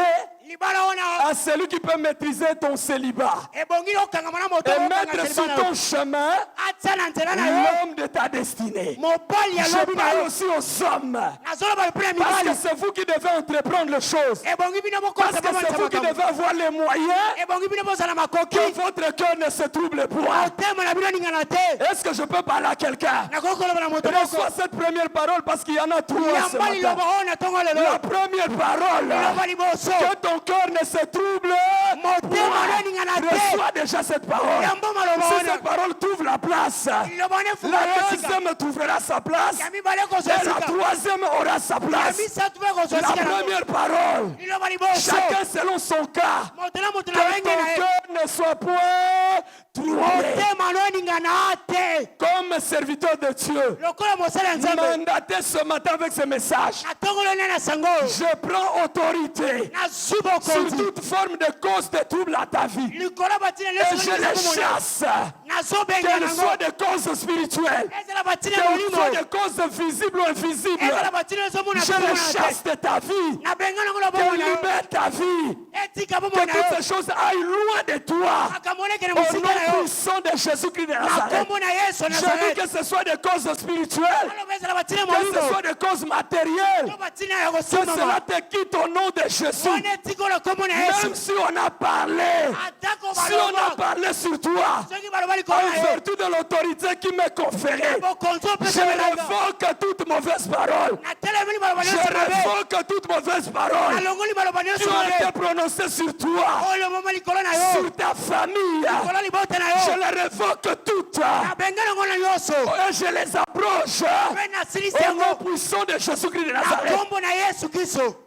Libala ona. à celui qui peut maîtriser ton célibat. Ebongi okangama na moto. Et mettre sur ton chemin Atsana nzela na yo. l'homme de ta destinée. Mobali ya Je lobi na parle yo. aussi aux hommes. Nazolo ba pena Parce que mibali. c'est vous qui devez entreprendre les choses. Ebongi bino moko Parce que c'est vous qui devez avoir les moyens Ebongi bino bozala makoki. que votre cœur ne se trouble point. Otema na bino ningana te. Est-ce que je peux parler à quelqu'un? Nakokoloba na moto moko. Reçois cette première parole parce qu'il y en a trois ce Yambali matin. loba ona tongo lelo. La première parole, Loba liboso. que ton cœur ne se trouble Motema point. na ningana te. Reçois déjà cette parole. Yambo maloba Si ona. cette parole trouve la place, Loba ne fuka la yosika. deuxième trouvera sa place Yami bale ko et la sosika. troisième aura sa place. Yami satu be ko La sosika. première parole, Loba liboso. chacun selon son cas, Motela moto na que wenge ton na ye. cœur ne soit point troublé. Motema no ningana te. Comme serviteur de Dieu, Lokola mosala nzambe. mandaté ce matin avec ce message, Na tongo lo na sango. je prends autorité Na subo ko. sur toute forme de cause de trouble à ta vie. Likola batina Et leso. je les chasse, Na so benga qu'elles nango. soient des causes spirituelles, Ezala batina qu'elles molimo. soient des causes visibles ou invisibles. Ezala batina leso mona. Je les chasse de ta vie, Na benga nango lo qu'elles bomona yo. libèrent ta vie, Etika que bomona yo. toutes ces choses aillent loin de toi. Akamone kene Au musika na nom yo. puissant de Jésus-Christ de Na Nazareth. kombo na Yesu Je Nazareth. veux que ce soit des causes spirituelles, Alo bezala batina que ce molimo. soit des causes matérielles, Yo batina ya que kosima cela mama. te quitte au nom de Jésus. One tiko lo kombo na Yesu. Même si on a parlé, Atako si on a baloba. parlé sur toi, Soki balobali en kona yo. vertu de l'autorité qui m'est conférée, Bokonzo je pesa belanga. révoque toute mauvaise parole. Na telemini balobali Je yo sinabe. révoque toute mauvaise parole Alongoli balobali yo qui a été sinabe. prononcée sur toi, Oyo mama likolo na yo. sur ta famille. Likolo libota na Je yo. les révoque toutes Na benga nango na yoso. et je les approche Pe na silisi au nom yango. puissant de Jésus-Christ de Na Nazareth. kombo na Yesu Kristo.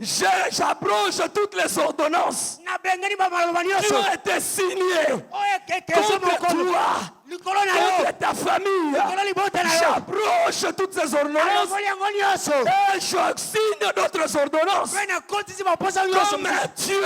J'approche toutes les ordonnances Na benga ni balobali qui yoso. ont été signées Oyo kekeso contre mokono. toi, Likolo na yo. contre ta famille. Likolo libota na yo. J'approche toutes ces ordonnances Alongoli yango nyonso. et je signe d'autres ordonnances Pe na kotisi maposa nyonso. comme Dieu.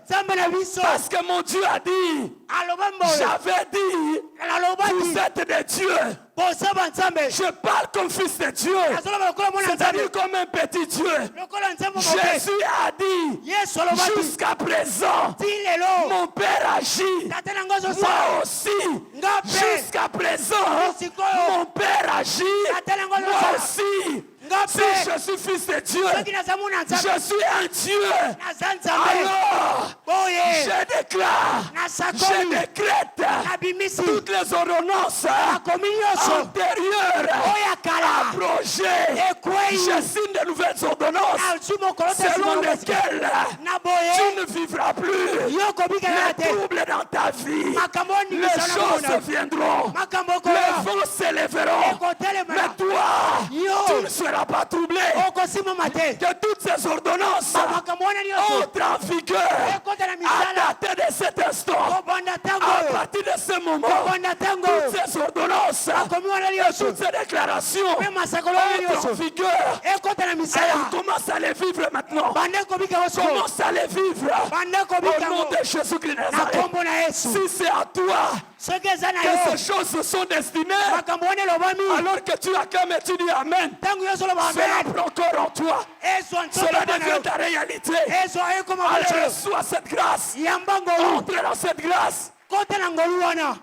Nzambe na biso. Parce que mon Dieu a dit, Aloba mboyo. j'avais dit, Alobaki. vous êtes des dieux. Bosaba Nzambe. Je parle comme fils de Dieu, Azoloba lokola mwana c'est-à-dire Nzambe. comme un petit Dieu. Lokola Nzambe moke. Jésus a dit, Yesu alobaki. jusqu'à présent, Ti lelo. mon Père agit. Tata na ngozo Moi sa. aussi, Ngape. jusqu'à présent, Sikoyo. mon Père agit. Tata na ngozo Moi sa. aussi, Ngape. si je suis fils de Dieu, Soki naza mwana Nzambe. je suis un Dieu. Naza Nzambe. Alors, Boye. je déclare, je Nasakoli. décrète Nabimisi. toutes les ordonnances Akomi nyonso. antérieures Oya kala. abrogées. Ekwei. Je signe de nouvelles ordonnances Azwi mokolo te selon simolo. lesquelles Na tu boye. ne vivras plus Yo kobika na les te. troubles dans ta vie. Makambo Les ni misana choses mona. viendront. Makambo Les kola. vents s'élèveront. Ekotele Mais mena. toi, Yo. tu ne seras pas troublé. Okosima mate. Que toutes ces ordonnances Makambo wana nyonso. entrent en vigueur Ekota na à misala. dater de cet instant. Kobanda À tango. partir de ce moment, Kobanda tango. toutes ces ordonnances, Akomi wana nyonso. toutes ces déclarations Pe masakolo wana entrent en nyonso. vigueur. Ekota na Et misala. on commence à les vivre maintenant. Bande kobika waso. Commence à les vivre. Bande Au kobika nom ngo. de Jésus-Christ de Na Nazareth. kombo na Yesu. Si c'est à toi Soki eza na que yo. ces choses se sont destinées, Makambo wana elobami. alors que tu acclames et tu dis Amen, Tango nyonso loba cela amen. prend corps en toi. Yesu Cela antoka na devient yo. ta réalité. Yesu ayekoma Allez, macho. reçois cette grâce. Yamba ngolu. Entre dans cette grâce. Kota na ngolu wana.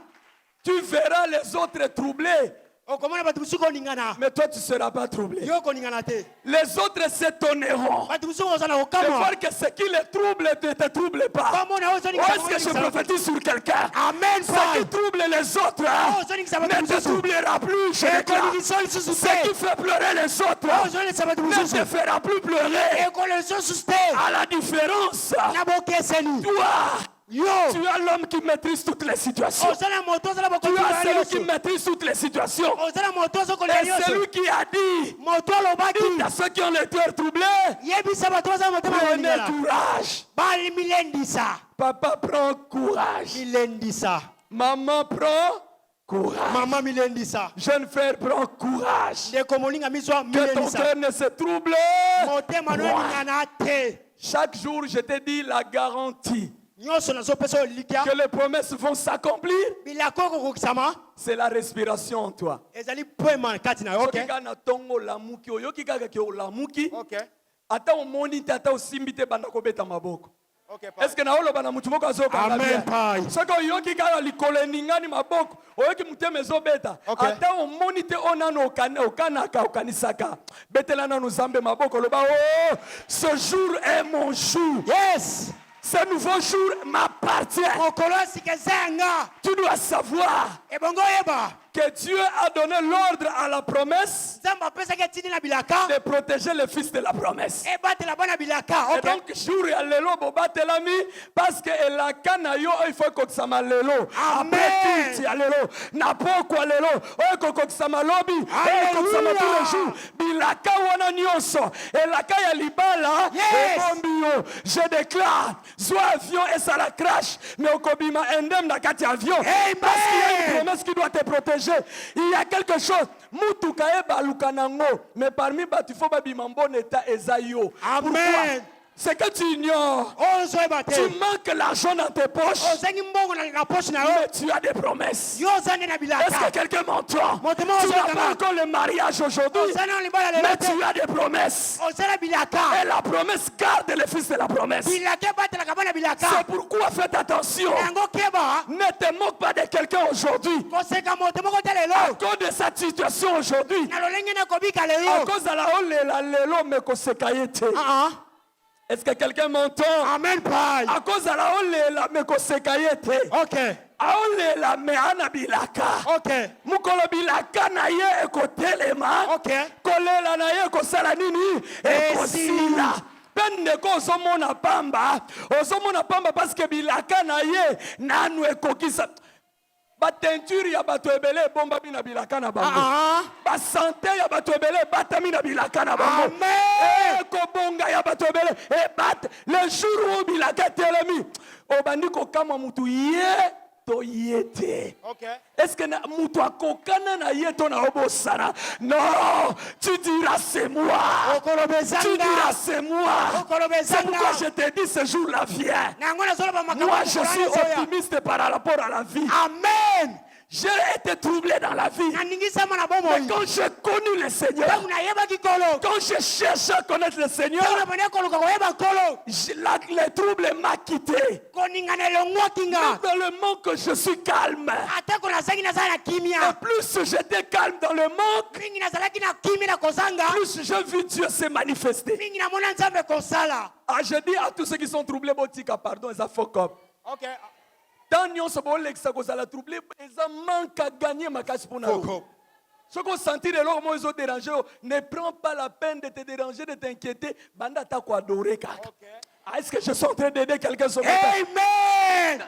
Tu verras les autres troublés, Okomona batu busuko oningana. mais toi tu ne seras pas troublé. Yo koningana te. Les autres s'étonneront Batu busuko ozana de okama. voir que ce qui les trouble ne te trouble pas. Komo na ozo Ou ningana. est-ce que je prophétise sur quelqu'un? Amen. Ce Pai. qui trouble les autres ne te troublera plus, je déclare. Ekoliso lisusu Ce te. qui fait pleurer les autres Ozolesa batu ne bususu. te fera plus pleurer. Ekoliso susu te. À la différence, Na bokeseni. toi, Yo. tu as l'homme qui maîtrise toutes les situations. Ozala moto ozala Tu bokozi as na celui qui nyonso. maîtrise toutes les situations. Ozala moto ozokolela Et nyonso. celui qui a dit Moto alobaki. à ceux qui ont les cœurs troublés, Yebisa batu bazala motema prenez koningana. courage. Bali milendisa. Papa prend courage. Milendisa. Maman prend courage. Maman milendisa. Jeune frère, prends courage. Ndeko moninga miswa Que ton milendisa. cœur ne se trouble. Motema no ningana te. Chaque jour, je te dis la garantie Nyonso nazopesa likia. que les promesses vont s'accomplir. Bilako kokokisama. C'est la respiration en toi. Ezali poema kati na Soki okay. kaka na tongo lamuki, oyoki kaka ki olamuki, Okay. ata omoni te, ata osimbi te, banda kobeta maboko. Okay. Est-ce que na oloba na mutu moko azokanga Amen, bien? pai. Soki oyoki kaka likolo eningani maboko, oyoki mutema ezobeta, Okay. ata omoni te onano okanaka okanisaka, betela nanu Nzambe maboko, loba oh, ce jour est mon jour. Yes. Ce nouveau jour m'appartient. Okolo sikezenga. Tu dois savoir Ebongo yeba. que Dieu a donné l'ordre à la promesse Zamba pesa ke tini na bilaka. de protéger le fils de la promesse. Ebatela bana bilaka. Et Okay. donc, jour ya lelo bobatelami parce que elaka na yo il faut kokisama lelo. Amen. Après tout ya lelo, na pokwa lelo, oyo kokisama lobi, oyo kokisama tous les jours. Bilaka wana nyonso, elaka ya libala, Yes. ebombi yo. Je déclare, soit avion et ça la crash, mais okobima indemne na kati avion. Amen. Parce qu'il y a une promesse qui doit te protéger. Il y a quelque chose. Mutuka eba lukanango, mais parmi batu faut babima bon état ezayo. Amen. Pourquoi? C'est que tu ignores. Ozo ebate. Tu manques l'argent dans tes poches, Ozengi mbongo na poche na yo. mais tu as des promesses. Yo zande na bilaka. Est-ce que quelqu'un m'entend? Montez-moi Tu au n'as sol, pas encore le mariage aujourd'hui, Ozana libala mais lelo. tu as des promesses. Ozana bilaka. Et la promesse garde le fils de la promesse. Bilaka batela kabana bilaka. C'est pourquoi faites attention. Yango keba. Ne te moque pas de quelqu'un aujourd'hui. Koseka motema ko À lelo. cause de cette situation aujourd'hui, Na lolenge na kobika à lelo. cause de la lelo me kosekayete. Ah Est-ce que quelqu'un m'entend? ah. Amen pai. À cause de la me kosekayete. Okay. Aolela me anabilaka. Okay. Mukolo bilaka na ye ekotelema. Okay. Kolela na ye kosala nini? Ekosila. Pendeko ozomona pamba parce que bilaka na ye nanu ekokisa. Ba teinture ya bato ebele bomba bina bilaka na bango. Ba santé ya bato ebele batami na bilaka na bango. Amen. Kobonga ya bato ebele e bat le jour où bilaka telemi obandi kokama mutu ye to yete. Okay. Est-ce que mutu akokana na ye to na obosana? Non, tu diras c'est moi. Okolo bezanga. Tu diras c'est moi. Okolo C'est pourquoi bezanga. je te dis ce jour-là viens. Nangona zolo ba makambo. Moi je suis optimiste par rapport à la vie. Amen. J'ai été troublé dans la vie. Naningisa mana bomo. Mais quand j'ai connu le Seigneur, Tangu na yeba kikolo. quand je cherche à connaître le Seigneur, Tangu na banya kolo ko yeba kolo. le trouble m'a quitté. Koningana longwa kinga. Même dans le manque, je suis calme. Ata kona sangi na sana Et kimia. plus j'étais calme dans le manque, Mingi na salaki na kimi na kozanga. plus j'ai vu Dieu se manifester. Mingi na mona nzambe kosala. Ah, je dis à tous ceux qui sont troublés, botika, pardon, ils ont faux cop. Okay. Tant nyonso bolekisa kozala troublé, ils ont manque à gagner ma casse pour nous. Ce qu'on sentit de l'homme, ils ont dérangé, ne prends pas la peine de te déranger, de t'inquiéter. Banda ta quoi adorer kaka. Ah, est-ce que je suis en train d'aider quelqu'un sur Amen.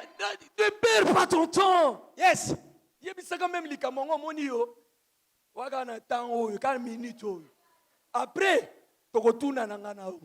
Ne perds pas ton temps. Yes. Yebisaka même likamongo moni yo. Waka na temps oyo, ka minute oyo. Après, tokotuna nangana o.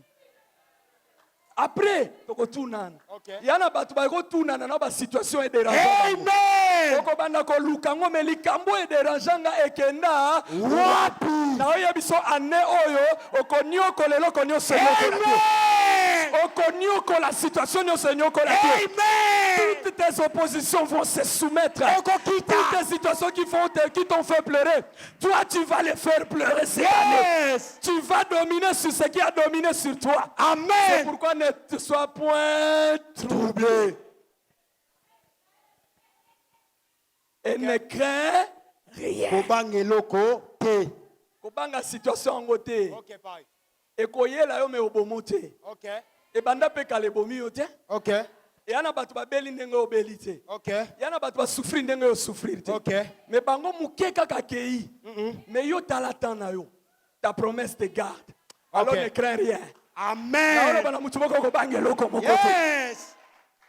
Après, tokotunana. Okay. Yana batu ba kotunana na ba situation e dérangeante. Amen. Oko banda ko lukango me likambo e dérangeanga ekenda Wapi. na oyo biso ane oyo okonyoko lelo konyo senyoko la Dieu. Amen. Okonyoko la situation nyo senyoko la Dieu. Amen. Toutes tes oppositions vont se soumettre. Okokita. Toutes tes situations qui t'ont fait pleurer, toi tu vas les faire pleurer cette année. Yes. Tu vas dominer sur ce qui a dominé sur toi. C'est Amen. pourquoi ne te sois point troublé. Et ne crains rien. Kobangeloko te. Kobanga situation en côté. Okay, pai. Et koyela yo me obomo te. Okay. Et banda pe kale bomi yo te. Okay. Et yana batu ba beli ndenge obeli te. Okay. Yana batu ba souffrir ndenge yo souffrir te. Okay. Mais bango muke kaka kei. Mais yo tala tan na yo. Ta promesse te garde. Alors Okay. ne crains rien. Amen. Naona mutu moko kobanga eloko moko te. Yes.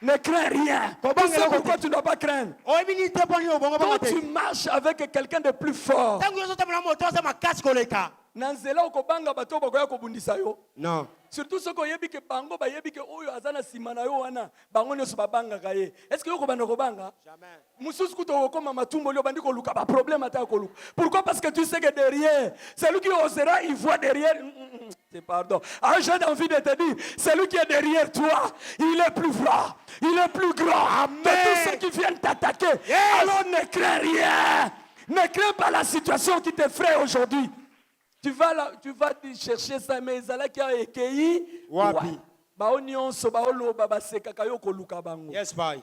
Ne crains rien. Kobanga Tu sais eloko pourquoi te. tu ne dois pas craindre? Oibini te poni obongo Quand bango te. tu marches avec quelqu'un de plus fort, Tangu yoso tamuna moto sa makasi koleka. na nzela okobanga bato bakoya kobundisa yo. Non. Surtout ceux qui yebi ke bango ba yebi ke oyo azana simana yo wana bango nyoso babanga kaye. Est-ce que yo kobanda kobanga? Jamais. Mususu kuto okoma matumbo lio bandi koluka ba problème ata koluka. Pourquoi? Parce que tu sais que derrière, celui qui osera, il voit derrière. Pardon. Ah, j'ai envie de te dire, celui qui est derrière toi, il est plus fort, il est plus grand. Amen. Que tous ceux qui viennent t'attaquer. Yes. Alors ne crains rien. Ne crains pas la situation qui t'effraie aujourd'hui. Tu vas te chercher ça, mais Zala qui a écueilli. Wapi. Bao nyonso, bao loba, ba sekaka yo koluka bango. Yes, bye.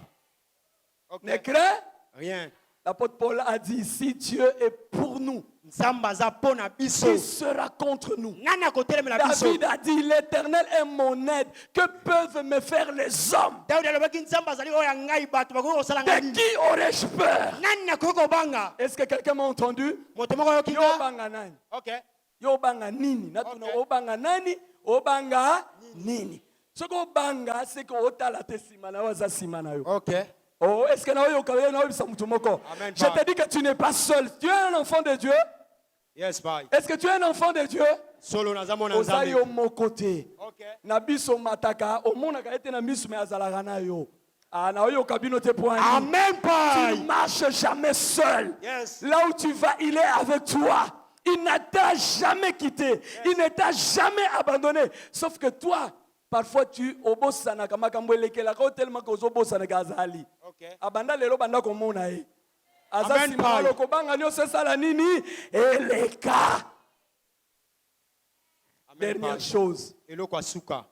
Ne crains. Rien. L'apôtre Paul a dit, si Dieu est pour nous, Nzambaza pona biso. qui sera contre nous? Nani akotelemela biso? David a dit, l'Éternel est mon aide. Que peuvent me faire les hommes? Daudi alobaki nzambaza li oya ngai bato bakoki kosala De ngai. qui aurais-je peur? Nani akoki kobanga? Est-ce que quelqu'un m'a entendu? Moto moko yoki Yo nga? banga nani? Okay. Yo banga nini? Natuna Okay. obanga nani? Obanga nini? Ce que obanga, c'est que otala te simana waza simana yo. Okay. Oh, est-ce que naoyo kawe naoyo bisamutumoko? Amen, Je Père. te dis que tu n'es pas seul. Tu es un enfant de Dieu. Yes, bye. Est-ce que tu es un enfant de Dieu? Solo nazamona Ozayo nzambe. mon côté. Okay. Na biso mataka omonaka ete na miso me azalaka na yo. Ah na oyo kabino te point. Amen, Tu bye. ne marches jamais seul. Yes. Là où tu vas, il est avec toi. Il ne t'a jamais quitté. Il ne t'a jamais abandonné. Sauf que toi, parfois tu obosana kama kambwelekela ko tellement que ozobosana kazali. Okay. Abanda lelo banda komona ye. Amen, Azasi Pai. malo kobanga nyonso esala nini? Eleka. Amen, Dernière Pai. chose. Eloko asuka.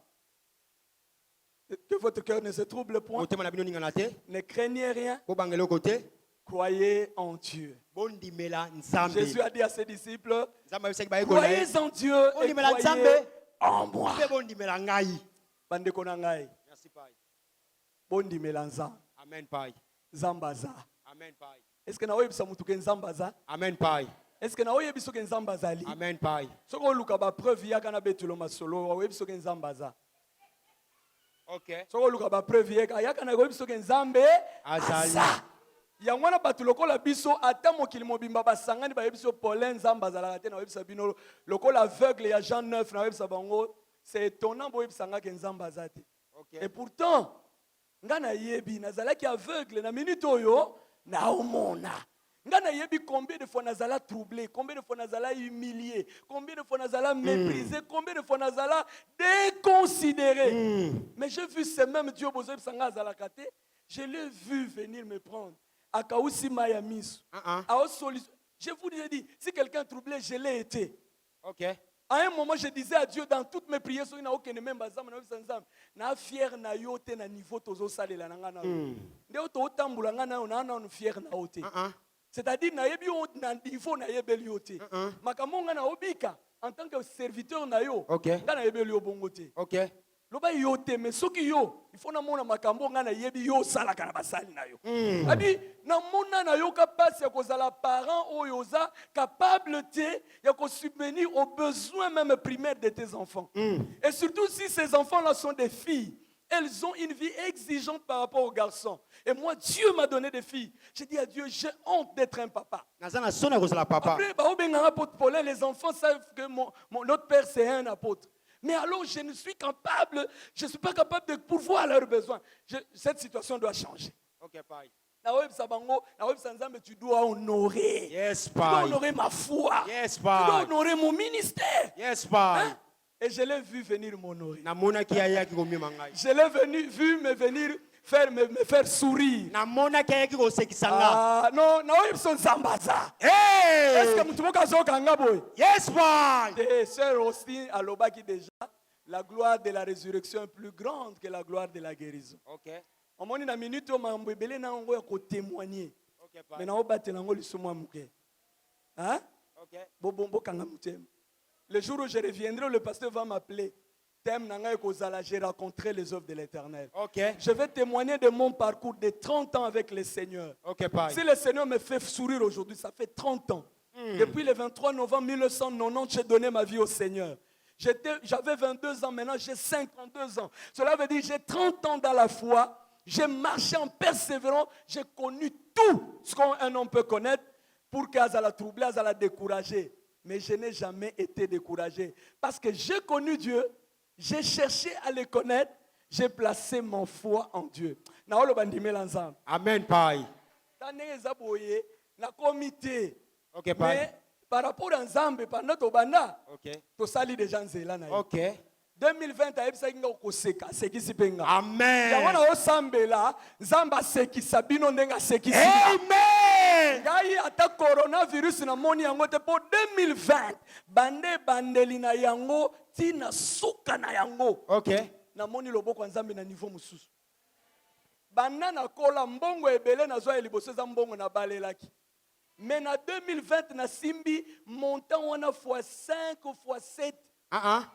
Que votre cœur ne se trouble point. Motema na bino ningana te. Ne craignez rien. Bobanga eloko te. Croyez en Dieu. Bondimela nzambe. Jésus a dit à ses disciples, Nzambe abisaki bayekoli na ye. croyez en Dieu et Bondimela croyez nzambe. en moi. Mpe bondimela ngai. Bandeko na ngai, Merci, Pai. bondimela nzambe. Amen, Pai. Zambaza. Amen, Pai. Est-ce que na oyebisa mutu ke nzambaza? Amen, Pai. Est-ce que na oyebiso ke nzambazali? Amen, Pai. Soko oluka ba preuve yaka na betulo masolo, oyebiso ke nzambaza. Okay. Soko oluka ba preuve yaka na oyebiso ke nzambe Azali. aza. Yango wana bato lokola biso ata mokili mobimba basangani bayebiso Paulin nzambazala te na oyebisa bino lokola aveugle ya Jean 9 na oyebisa bango, c'est étonnant boyebisanga ke nzambaza te. Okay. Et pourtant, nga na yebi nazalaki aveugle na minute oyo na omona. Nga na yebi combien de fois nazala troublé, combien de fois nazala humilié, combien de fois nazala méprisé, combien de fois nazala déconsidéré. Mais j'ai vu ces mêmes dieux bozo sanga azala kate, je l'ai vu venir me prendre. Akaousi maya miso. Je vous ai dit, si quelqu'un troublé, je l'ai été. Okay. À un moment, je disais à Dieu dans toutes mes prières, na fier na yo te na niveau tozo salela na nga na yo. Nde to tambula nga na yo na fier na ote. C'est-à-dire na yebi o na niveau na yebeli yo te. Makambo nga na obika en tant que serviteur na yo. Okay. Nga na yebeli yo bongo te. Okay. Loba yo te mais soki yo, il faut na mona makambo nga na yebi yo sala kana basali na yo. Abi na mona na yo capable ya kozala parent oyoza capable te ya ko subvenir aux besoins même primaires de tes enfants. Et surtout si ces enfants là sont des filles, elles ont une vie exigeante par rapport aux garçons. Et moi Dieu m'a donné des filles. J'ai dit à Dieu, j'ai honte d'être un papa. Nazana sona kozala papa. Après ba obenga apôtre Paulin, les enfants savent que notre père c'est un apôtre. Mais alors, je ne suis capable, je ne suis pas capable de pourvoir à leurs besoins. Cette situation doit changer. Okay, Pai. Tu dois honorer. Yes, Tu dois Pai. honorer ma foi. Yes, Tu dois Pai. honorer mon ministère. Yes, Pai. Hein? Et je l'ai vu venir m'honorer. Namona ki ayaki komema ngai. Je l'ai vu me venir me faire sourire. Namona ki ayaki kosekisa nga. Ah, non, non, Zambaza. Hey! Est-ce que tu veux Yes, Pai. Et sœur Austin à l'Obaki déjà, la gloire de la résurrection est plus grande que la gloire de la guérison. Okay. Au moins une minute, on m'a embellé na ngo ya ko témoigner. Okay, Mais Pai. na obate na ngo lisumwa muke. Hein? Okay. Bo kanga mutem. Le jour où je reviendrai, le pasteur va m'appeler. Thème nanga ekozala, j'ai rencontré les œuvres de l'Éternel. Okay. Je vais témoigner de mon parcours de 30 ans avec le Seigneur. Okay, Pai. Si le Seigneur me fait sourire aujourd'hui, ça fait 30 ans. Depuis le 23 novembre 1990, j'ai donné ma vie au Seigneur. J'avais 22 ans, maintenant j'ai 52 ans. Cela veut dire que j'ai 30 ans dans la foi. J'ai marché en persévérant. J'ai connu tout ce qu'un homme peut connaître pour qu'Azala troublé, Azala découragé. Mais je n'ai jamais été découragé. Parce que j'ai connu Dieu, j'ai cherché à le connaître, j'ai placé mon foi en Dieu. Amen, Pai. Ok, Pai. Mais par rapport à Nzambe, pendant Tobanda, Ok. tu sali déjà Nzela. Ok. 2020, Amen. Amen. Yawona osambela, Nzamba sekisa bino ndenga sekisa. Amen. Ngai ata coronavirus na moni yango te po 2020 bandeli na yango tina suka na yango. Ok. Na moni loboko Nzambe na niveau mususu. Banda na kola mbongo ebele na zwa liboso za mbongo na balelaki. Mais na 2020 na simbi montant wana x5 x7. Hein?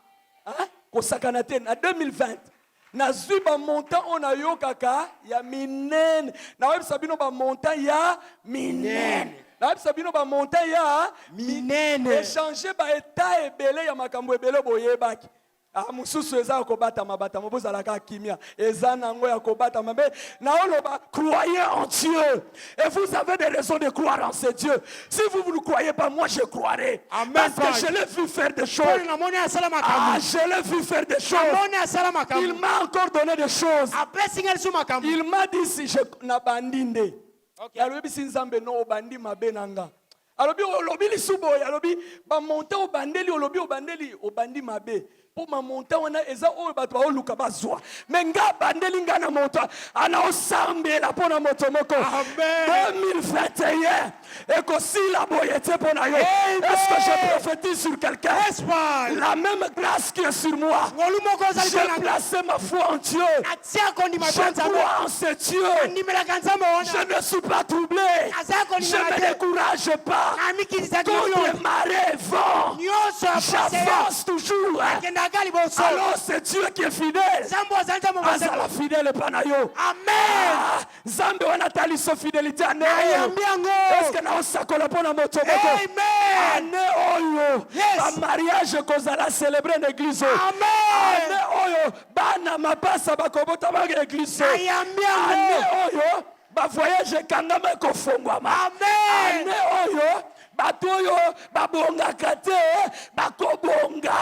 Kosakana te na 2020 na zwi ba montant on a yo kaka ya minene na webisa bino ba montant ya minene na webisa bino ba montant ya minene échanger ba état ebele ya makambo ebele boyebaki mususu eza kobata mabata mobozala ka kimia eza nango ya kobata mabe na oloba croyez en Dieu et vous avez des raisons de croire en ce Dieu. Si vous ne croyez pas, moi je croirai. Amen. Parce que je l'ai vu faire des choses. Je l'ai vu faire des choses. Il m'a encore donné des choses. Il m'a dit si je n'abandine. Alobi si Nzambe no obandi mabe nanga. Alobi olobi lisuboya alobi ba monter obandeli olobi obandi mabe. Pour ma montagne, on a eza o bato o luka bazwa. Menga bandeli ngana monta ana osambe la pona motomoko. Amen. 2021 et que si la boyete pona yo. Est-ce que je prophétise sur quelqu'un? La même grâce qui est sur moi. J'ai placé ma foi en Dieu. Je crois en ce Dieu. Je ne suis pas troublé. Je ne me décourage pas. Quand les marées vont, j'avance toujours. Alors c'est Dieu qui est fidèle. Azala fidèle panayo. Amen. Zambe wanatali so fidélité ane. Est-ce que na osakola pona moto moto? Amen. Ane oyo. Ba mariage kozala célébrer l'église. Amen. Ane oyo bana mapasa bakobota ba église. Ane oyo ba voyage kangama kofongwama. Amen. Ane oyo batoyo babongaka te bakobonga.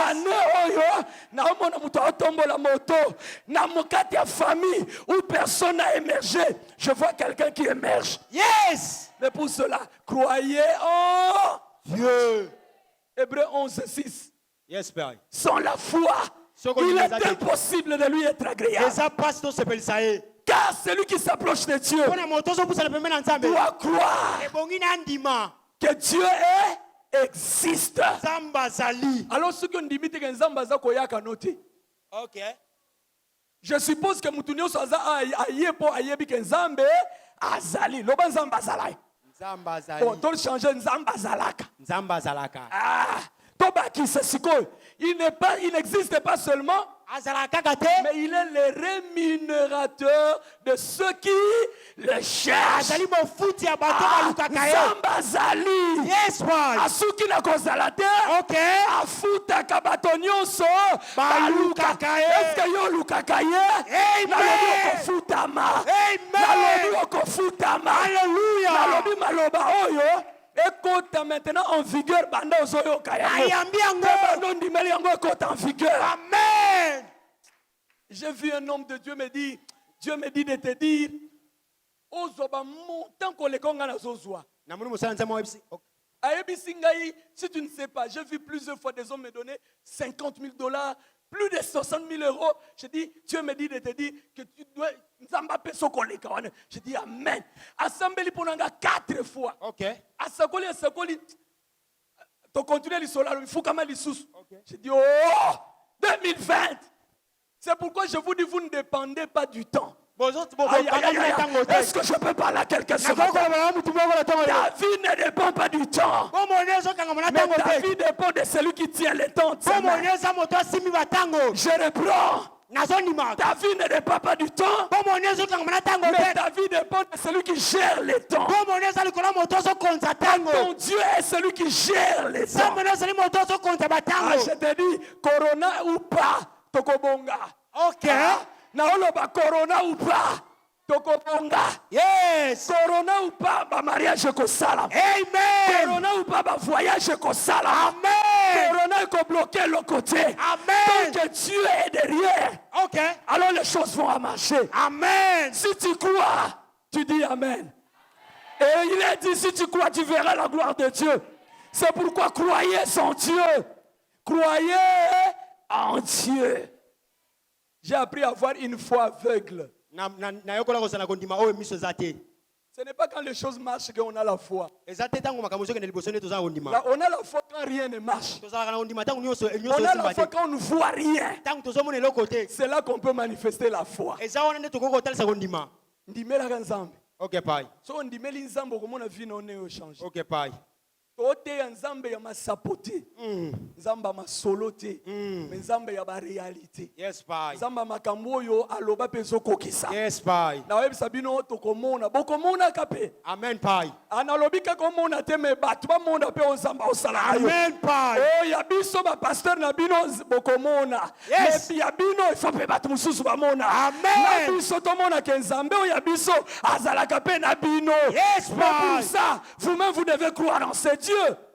Ane oyo na omona muto otombola moto na mokati ya famille où personne n'a émergé. Je vois quelqu'un qui émerge. Yes. Mais pour cela, croyez en Dieu. Hébreux 11:6. Yes, Père. Sans la foi, il est impossible de lui être agréable. Car celui qui s'approche de Dieu doit croire que Dieu existe. Alors ce qu'on dit, c'est que Nzamba za koyaka noté. OK. Je suppose que mutunyo saza ayepo ayebi que Nzambe azali. Loba Nzamba zalai. Nzamba azali. Bon, to changer Nzamba zalaka. Nzamba zalaka. Toba qui se sikoy. Il n'existe pas seulement, mais il est le rémunérateur de ceux qui le cherchent. Nzamba zali. Yes, boy. Asuki na kozala te. Okay. Afuta kabato nyonso. Balukaka. Est-ce que yo lukaka ye? Amen. Nalobi okofutama. Amen. Nalobi okofutama. Hallelujah. Nalobi maloba oyo. Écoute maintenant en vigueur. Banda ozoyo kaya. Banda ndimeli yango écoute en vigueur. Amen. J'ai vu un homme de Dieu me dire, Dieu me dit de te dire, ozoba montant ko le konga na zozwa. Na munu musala nzama webisi. Ayebisi ngai, si tu ne sais pas, j'ai vu plusieurs fois des hommes me donner $50,000, plus de 60,000 euros. Je dis, Dieu me dit de te dire que tu dois nzamba peso ko le kawana. Je dis amen. Assemblée ponanga 4 fois. OK. Asakoli. To continuer l'isolation, il faut quand même l'issous. Je dis oh 2020. C'est pourquoi je vous dis, vous ne dépendez pas du temps. Est-ce que je peux parler à quelqu'un ce matin? Ta vie ne dépend pas du temps. Mais ta vie dépend de celui qui tient le temps. Je reprends. Ta vie ne dépend pas du temps. Mais ta vie dépend de celui qui gère le temps. Ton Dieu est celui qui gère le temps. Je te dis, corona ou pas, tokobonga. Ok. Naoloba corona ou pas. tokobonga. Yes. Corona ou pas, ba mariage kosala. Amen. Corona ou pas, ba voyage kosala. Amen. Corona est bloqué le côté. Amen. Tant que Dieu est derrière, Ok. alors les choses vont marcher. Amen. Si tu crois, tu dis Amen. Et il a dit, si tu crois, tu verras la gloire de Dieu. C'est pourquoi croyez en Dieu. Croyez en Dieu. J'ai appris à avoir une foi aveugle. nayokola kozala kondima oyo miso eza te. Ce n'est pas quand les choses marchent qu'on a la foi. eza te ntango makambo ezokende liboso nde tozala kondima. Là, on a la foi quand rien ne marche. tozalaka na kondima ntango nyonso On a la esimba foi te. quand on ne voit rien. ntango tozomona eloko te. C'est là qu'on peut manifester la foi. eza wana nde tokoki kotalisa kondima. Ndimelaka nzambe. ok pai. So ndimeli nzambe okomona vie na one change. ok pai. Toteya nzambe ya masapo te. Nzambe ya masolo te. Me nzambe ya barealité. yes pai. Nzambe ya makambo oyo aloba mpe ezokokisa. yes pai. Naoyebisa bino tokomona bokomonaka mpe. amen pai. Analobi kaka omona te me bato bamona mpe oyo nzambe osala yo. amen pai. oyo ya biso bapaster na bino bokomona. Yes. Mais ya bino ifo mpe bato mosusu bamona. Amen. Na biso tomonaka nzambe oyo ya biso azalaka mpe na bino. Yes, mais pour pai. ça vous-même vous devez croire en ce Dieu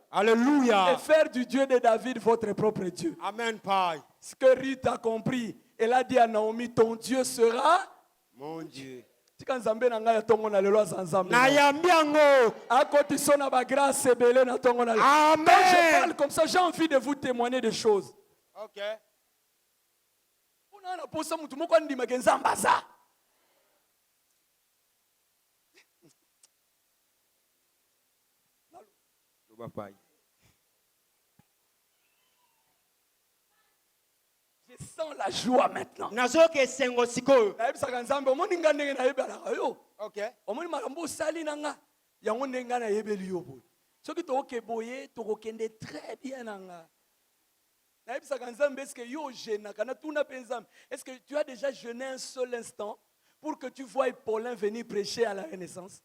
alléluia. et faire du Dieu de David votre propre Dieu. amen pai. Ce que Ruth a compris, elle a dit à Naomi, ton Dieu sera. mon dieu. tika nzambe na ngai ya ntongo na lelo aza nzambe nayambi yango. akotiso na bagrâce ebele na ntongo na lelo. Amen. Quand je parle comme ça, j'ai envie de vous témoigner des choses. ok. mpona na posa mutu moko andimaka nzambe aza. loba pai. Je sens la joie maintenant. nazoyoka esengo sikoyo. nayebisaka nzambe omoni nga ndenge nayebalaka yo. ok. omoni makambo osali na nga yango ndenge nga nayebeli yo boye. soki tokoke boye tokokende très bien na nga. nayebisaka nzambe eske yo ogenaka natuna mpe nzambe est-ce que tu as déjà jeûné un seul instant pour que tu voies Paulin venir prêcher à la Renaissance,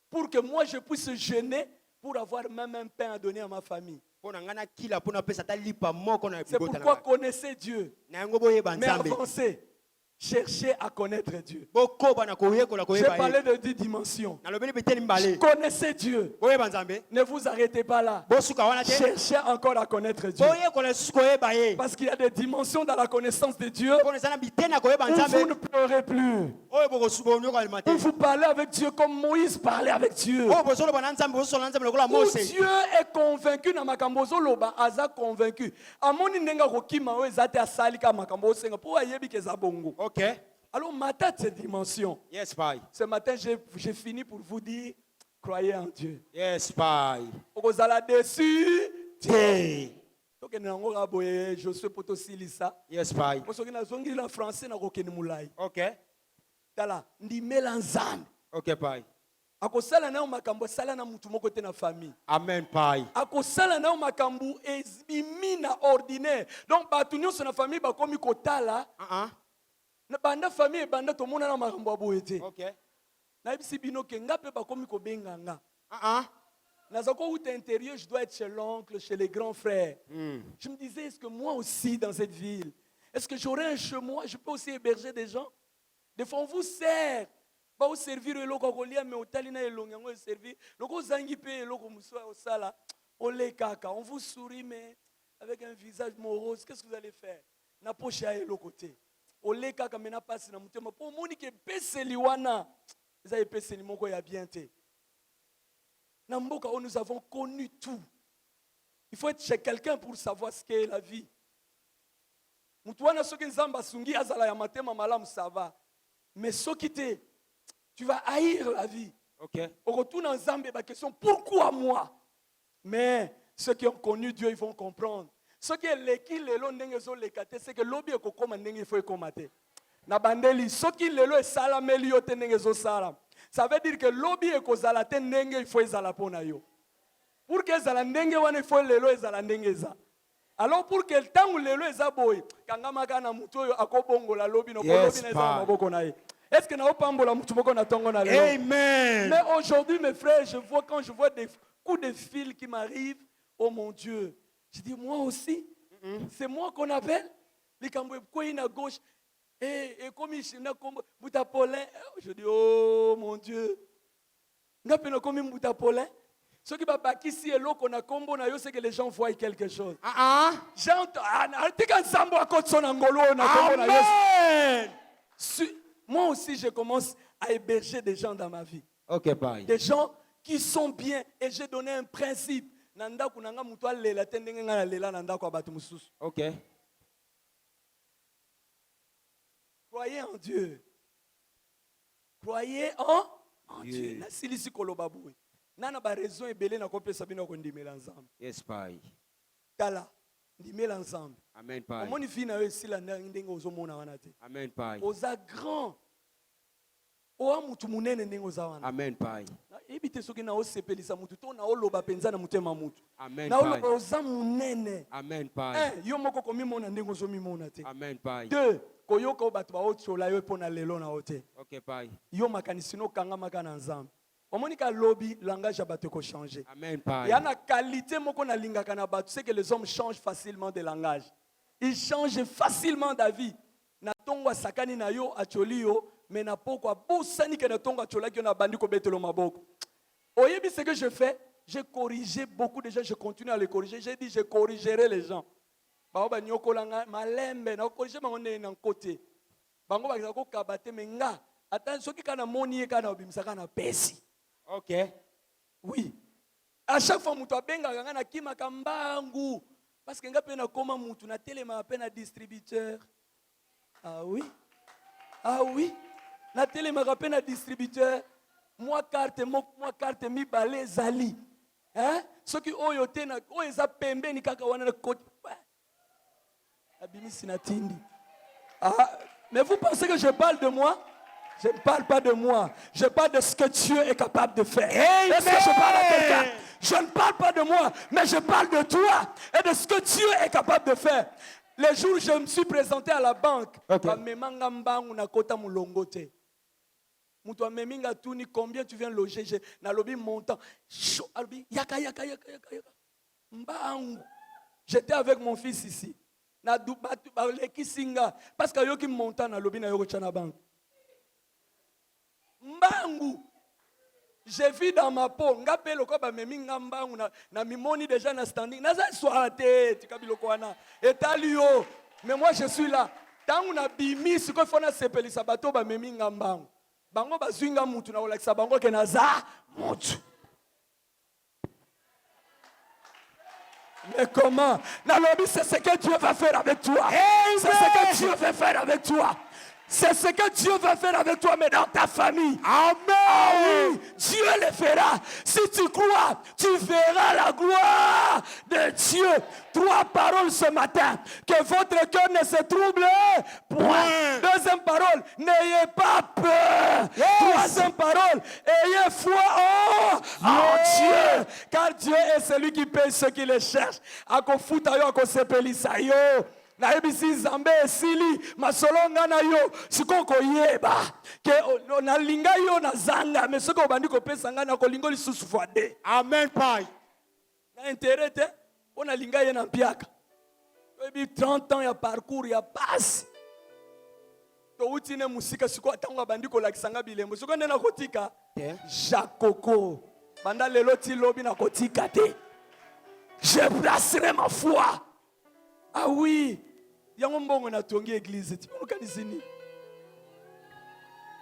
pour que moi je puisse jeûner pour avoir même un pain à donner à ma famille. mpona ngai nakila mpona pesa ata lipa moko na C'est libota na pourquoi ngai. connaissez Dieu, na yango boyeba mais nzambe. avancez, cherchez à connaître Dieu. bokoba na koyekola J'ai koyeba parlé ye. de 10 dimensions. nalobeli biteni mbale. Connaissez Dieu. boyeba nzambe. Ne vous arrêtez pas là. bosuka wana te. Cherchez encore à connaître Dieu. boyekola lisusu koyeba ye. Parce qu'il y a des dimensions dans la connaissance de Dieu mpona eza na biteni ya koyeba où vous ne nzambe. pleurez plus. oyo bokosuboyokalema te. Où vous parlez avec Dieu comme Moïse parlait avec Dieu. oyo bozoloba na nzambe bososola na nzambe lokola Où mose. Dieu est convaincu na makambo ozoloba aza convaincu. Amoni ndenge akokima oyo eza te asali ka makambo osenga mpo ayebi ke eza bongo. ok. Alors matin de cette dimension. yes pai. Ce matin j'ai fini pour vous dire croyez en Dieu. yes pai. Okozala dessus. te. tokende nango kaka boye Josué po tosilisa. yes pai. Po soki nazongi na français nakokende molai. ok. tala ndimela nzambe ok pai. akosala nayo makambo asala na mutu moko te na famille. amen pai. akosala nayo makambo ebimi na ordinaire. Donc bato nyonso na famille bakomi kotala na banda famille ebanda tomona na makambo ya boye te. ok. nayebisi bino ke nga mpe bakomi kobenga nga. Uh-uh. Route intérieure, je dois être chez l'oncle, chez les grands frères. Je me disais, est-ce que moi aussi dans cette ville, est-ce que j'aurai un chez moi, je peux aussi héberger des gens? Des fois on vous sert, pas vous servir le loco colia, mais au talina et long, on servir. Loco zangipe, loco moussoua au sala, on les caca, on vous sourit mais avec un visage morose, qu'est-ce que vous allez faire? Na poche à l'autre côté. On les caca mais na passe na mutema pour monique pese liwana. Vous avez pese ni moko ya bien te. Dans Mboka où nous avons connu tout. Il faut être chez quelqu'un pour savoir ce qu'est la vie. Mutwana soki nzamba sungi azala ya matema malamu ça va. Mais soki te, tu vas haïr la vie. Ok. Au retour dans Nzambe, la question pourquoi moi? Mais ceux qui ont connu Dieu, ils vont comprendre. Ceux qui l'équilibre lelo ndenge zo lekate, c'est que lobi e kokoma ndenge il faut ekomate. Na bandeli, ceux qui lelo e sala meli yo te ndenge zo sala. Ça veut dire que lobby est kozala te ndenge il faut ezala pona yo. Pour que ezala ndenge wana il faut lelo ezala ndenge za. Alors pour que le temps où lelo eza boy, kanga makana muto yo akobongola lobby no lobby na ezala maboko na ye. Est-ce que na opambola mutu moko na tongo na lelo? Amen. Mais aujourd'hui mes frères, quand je vois des coups de fil qui m'arrivent, oh mon Dieu, je dis moi aussi, c'est moi qu'on appelle les cambouis à gauche. Et comme il y a Boutapolin, je dis, oh mon Dieu. Il y a comme Boutapolin. Ce qui va bâtir ici et là, qu'on a combo, c'est que les gens voient quelque chose. J'entends, Amen. moi aussi, je commence à héberger des gens dans ma vie. Ok, bye. Des gens qui sont bien. Et j'ai donné un principe. Ok. Croyez en Dieu. Croyez en Dieu. Nana ba raison ebele na kopesa bino ko ndimela ensemble. Yes, bye. Tala, ndimela ensemble. Amen, bye. Omoni fi na yo sila ndenge ozomona wana te. Amen, bye. Oza grand. Oa mutu munene ndenge oza wana. Amen, bye. Na ebite soki na osepelisa mutu to na oloba penza na mutema mutu. Amen, na bye. oloba oza munene. Amen, bye. Yo moko komimona ndenge ozomimona te. Amen, bye. Deux, koyoka bato ba otiola yo pona lelo na ote. Ok, bye. Yo makanisi no kanga makana nzambe. Omonika lobby, langage a battu ko changer. Amen, bye. Il y a une qualité moko na lingaka na battu, c'est que les hommes changent facilement de langage. Ils changent facilement d'avis. Na tongwa sakani na yo acholi yo, mais na pokwa bosani ke na tongwa achola ki na bandi ko betelo maboko. Oyebi ce que je fais, j'ai corrigé beaucoup de gens, je continue à les corriger. J'ai dit je corrigerai les gens. Ba ba nyoko langa malembe na corriger bango na côté. Bango ba ko kabate menga. Attends soki kana moni kana obimsaka na pesi. Ok. Oui. À chaque fois, mutu abenga kanga na kima kambangu. Parce que nga pe na koma mutu na telema pe na distributeur. Ah oui. Ah oui. Na telema pe na distributeur. Moi carte mi balé zali. Hein? Ce qui oyo te na oyo za pembe ni kaka wana na côté. Abimi sinatindi. Ah, mais vous pensez que je parle de moi? Je ne parle pas de moi. Je parle de ce que Dieu est capable de faire. Est-ce que je parle à quelqu'un? Je ne parle pas de moi, mais je parle de toi et de ce que Dieu est capable de faire. Les jours où je me suis présenté à la banque, combien tu viens loger? Montant. J'étais avec mon fils ici. Parce que yo qui montant na lobi na yo na banque. Mbangu. J'ai vu dans ma peau, ngapé loko ba memi ngambangu na mimoni déjà na standing. Na za soir tête kabiloko wana. Etalio. Mais moi je suis là. Tangu na bimi siko fona sepelisa bato ba memi ngambangu. Bango ba zwinga mutu na olakisa bango ke na za mutu. Mais comment? Nalobi, c'est ce que Dieu va faire avec toi. C'est ce que Dieu va faire avec toi. C'est ce que Dieu va faire avec toi, mais dans ta famille. Amen. Ah oui, Dieu le fera. Si tu crois, tu verras la gloire de Dieu. 3 paroles ce matin. Que votre cœur ne se trouble point. Deuxième parole, n'ayez pas peur. Troisième parole, ayez foi en Dieu. Car Dieu est celui qui paye ceux qui le cherchent. Ako futa yo, ako sepelisa yo. Na ebisi zambe esili masolonga na yo sikoko yeba ke na linga yo na zanga mais soko bandi ko pesa nga na ko lingo lisusu fwade. Amen pai. Na intérêt te on a linga ye na piaka. Ebi 30 ans ya parcours ya passe. To utine musika siko atanga bandi ko lakisanga bilembo siko ndena kotika Jakoko banda lelo ti lobi na kotika te. Je placerai ma foi. Ah oui, yango mbongo na tongi église. Tu peux nous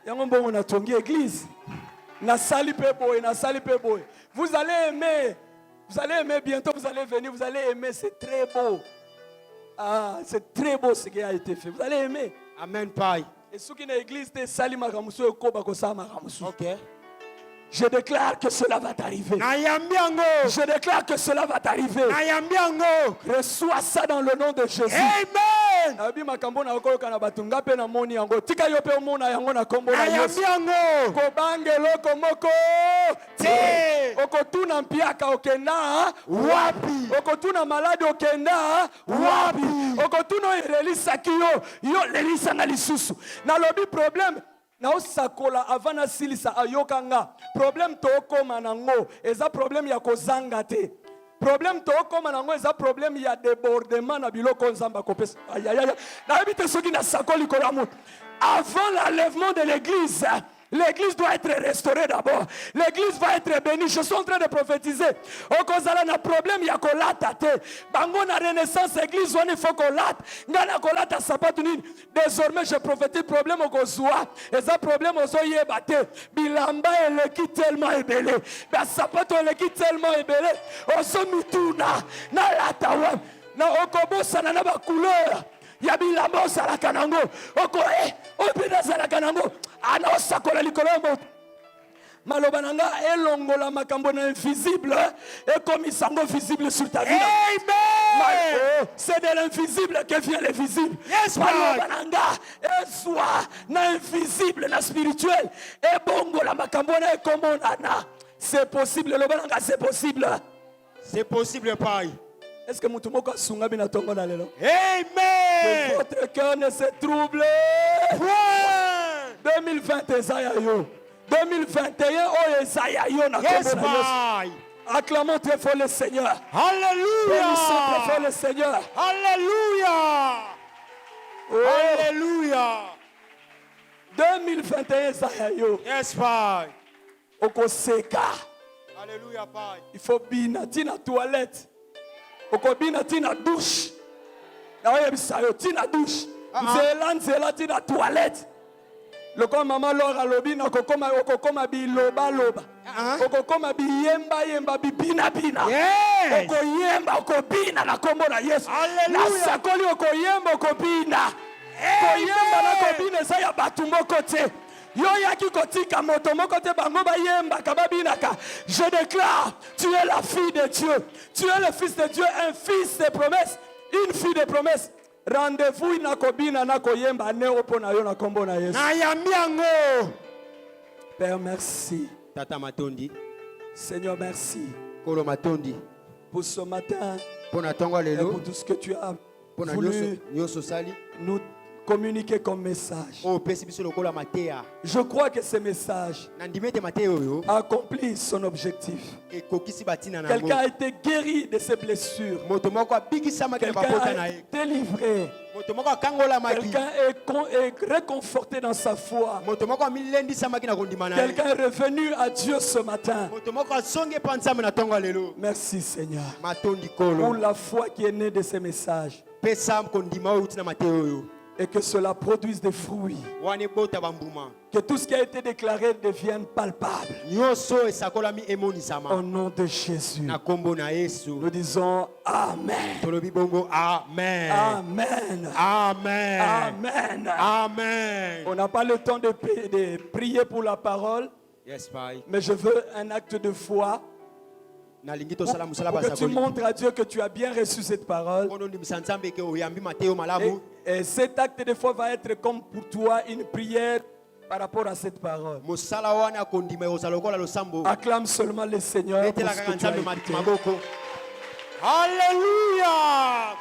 yango mbongo na tongi église. Na sali pe boy, na sali pe boy. Vous allez aimer bientôt, vous allez venir, vous allez aimer, c'est très beau. Ah, c'est très beau ce qui a été fait. Vous allez aimer. Amen, pai. Et ceux qui na église te sali makamusu ekoba ko sa makamusu. OK. Je déclare que cela va t'arriver. Je déclare que cela va t'arriver. Reçois ça dans le nom de Jésus. Amen. Abi makambo na okoyoka na batunga pe na moni yango. Tika yo pe mona yango na kombo na Yesu. Ko bangelo ko moko. Te. Okotuna mpiaka okenda wapi? Okotuna malade okenda wapi? Okotuna relisa kiyo yo relisa na lisusu. Na lobi problème na osakola avana silisa ayokanga problème to koma nango eza problème ya kozanga te Problème to comme nango eza problème ya débordement na biloko nzamba kopesa. Aïe aïe aïe. Na bité soki na sakoli kolamu. Avant l'enlèvement de l'église, l'église doit être restaurée d'abord. L'église va être bénie. Je suis en train de prophétiser. Au cause un problème, il y a kolata te. Bango na renaissance église, il faut kolata. Ngana kolata sapatunine. Désormais, je prophétise problème au kozwa. Et ça problème au soye bate. Bilamba elle qui tellement ébélé. Ba sapato elle qui tellement ébélé. Au somituna na latawa. Na okobosa na ba couleur. Ya bilamba osalaka nango. Oko opina salaka nango. Ana osakola likolo ya moto. Maloba nanga elongola makambo na invisible et comme sango visible sur ta vie. Amen. C'est de l'invisible que vient le visible. Yes, maloba nanga soit na invisible na spirituel et bongo la makambo na ekomona. C'est possible loba nanga c'est possible. C'est possible pai. Est-ce que mutumoko asunga bina tongo na lelo? Amen. Que votre cœur ne se trouble. 2020 Esaïa yo. 2021 oh Esaïa yo na Yes, kombo na Yesu. Acclamons très fort le Seigneur. Bénissons très Hallelujah. fort le Seigneur. Hallelujah. Oh. Hallelujah. 2021 Esaïa yo. Yes, pai. Okoseka. Hallelujah, pai. Il faut bina tina toilette. Okobina tina douche. Na oye bisayo tina douche. Nzela tina toilette. Loko mama Laura lobina okokoma biloba loba. Okokoma biyemba yemba bibina bina. Yes. Okoyemba okobina na kombo na Yesu. Hallelujah. Na sakoli okoyemba okobina. Koyemba na kobina eza ya batu moko te. Yo yaki kotika moto moko te bango bayemba kababinaka. Je déclare, tu es la fille de Dieu. Tu es le fils de Dieu, un fils de promesse, une fille de promesse. Rendez-vous na kobina na koyemba ne opona yo na kombo na Yesu. Na yambiango. Père, merci. Tata matondi. Seigneur, merci Kolo matondi. pour ce matin Pona tongo et lelo. pour tout ce que tu as Pona voulu nyoso sali. nous communiquer comme message. O pesi biso lokola matea. Je crois que ce message Na ndimete mateo yo. accomplit son objectif. E kokisi batina na Quelqu'un ngo. a été guéri de ses blessures. Moto moko abikisa makina Quelqu'un bapota na a ye. été délivré. Moto moko akangola maki. Quelqu'un est réconforté dans sa foi. Moto moko amilendisa makina kondima na ye. Quelqu'un est revenu à Dieu ce matin. Moto moko asonge pansame na tongo lelo. Merci Seigneur Matondi pour kolo. la foi qui est née de ces messages. Pesa kondima o utina mateo yo. Et que cela produise des fruits. Wane bota bambuma. Que tout ce qui a été déclaré devienne palpable. Nyoso esakolami emonisama. Au nom de Jésus. Na kombo na Yesu. Nous disons Amen. Tolobi bongo amen. Amen. Amen. Amen. Amen. On n'a pas le temps de prier pour la parole, Yes, pai. mais je veux un acte de foi Nalingi pour, to sala musala pour que tu basakoli. montres à Dieu que tu as bien reçu cette parole. Kono ndimisa nzambe ke oyambi mateo malamu. Et cet acte de foi va être comme pour toi une prière par rapport à cette parole. Musala wana kondima ozala lokola losambo. Acclame seulement le Seigneur pour Betela ce kaka que tu as nzambe écouté. maboko. Hallelujah.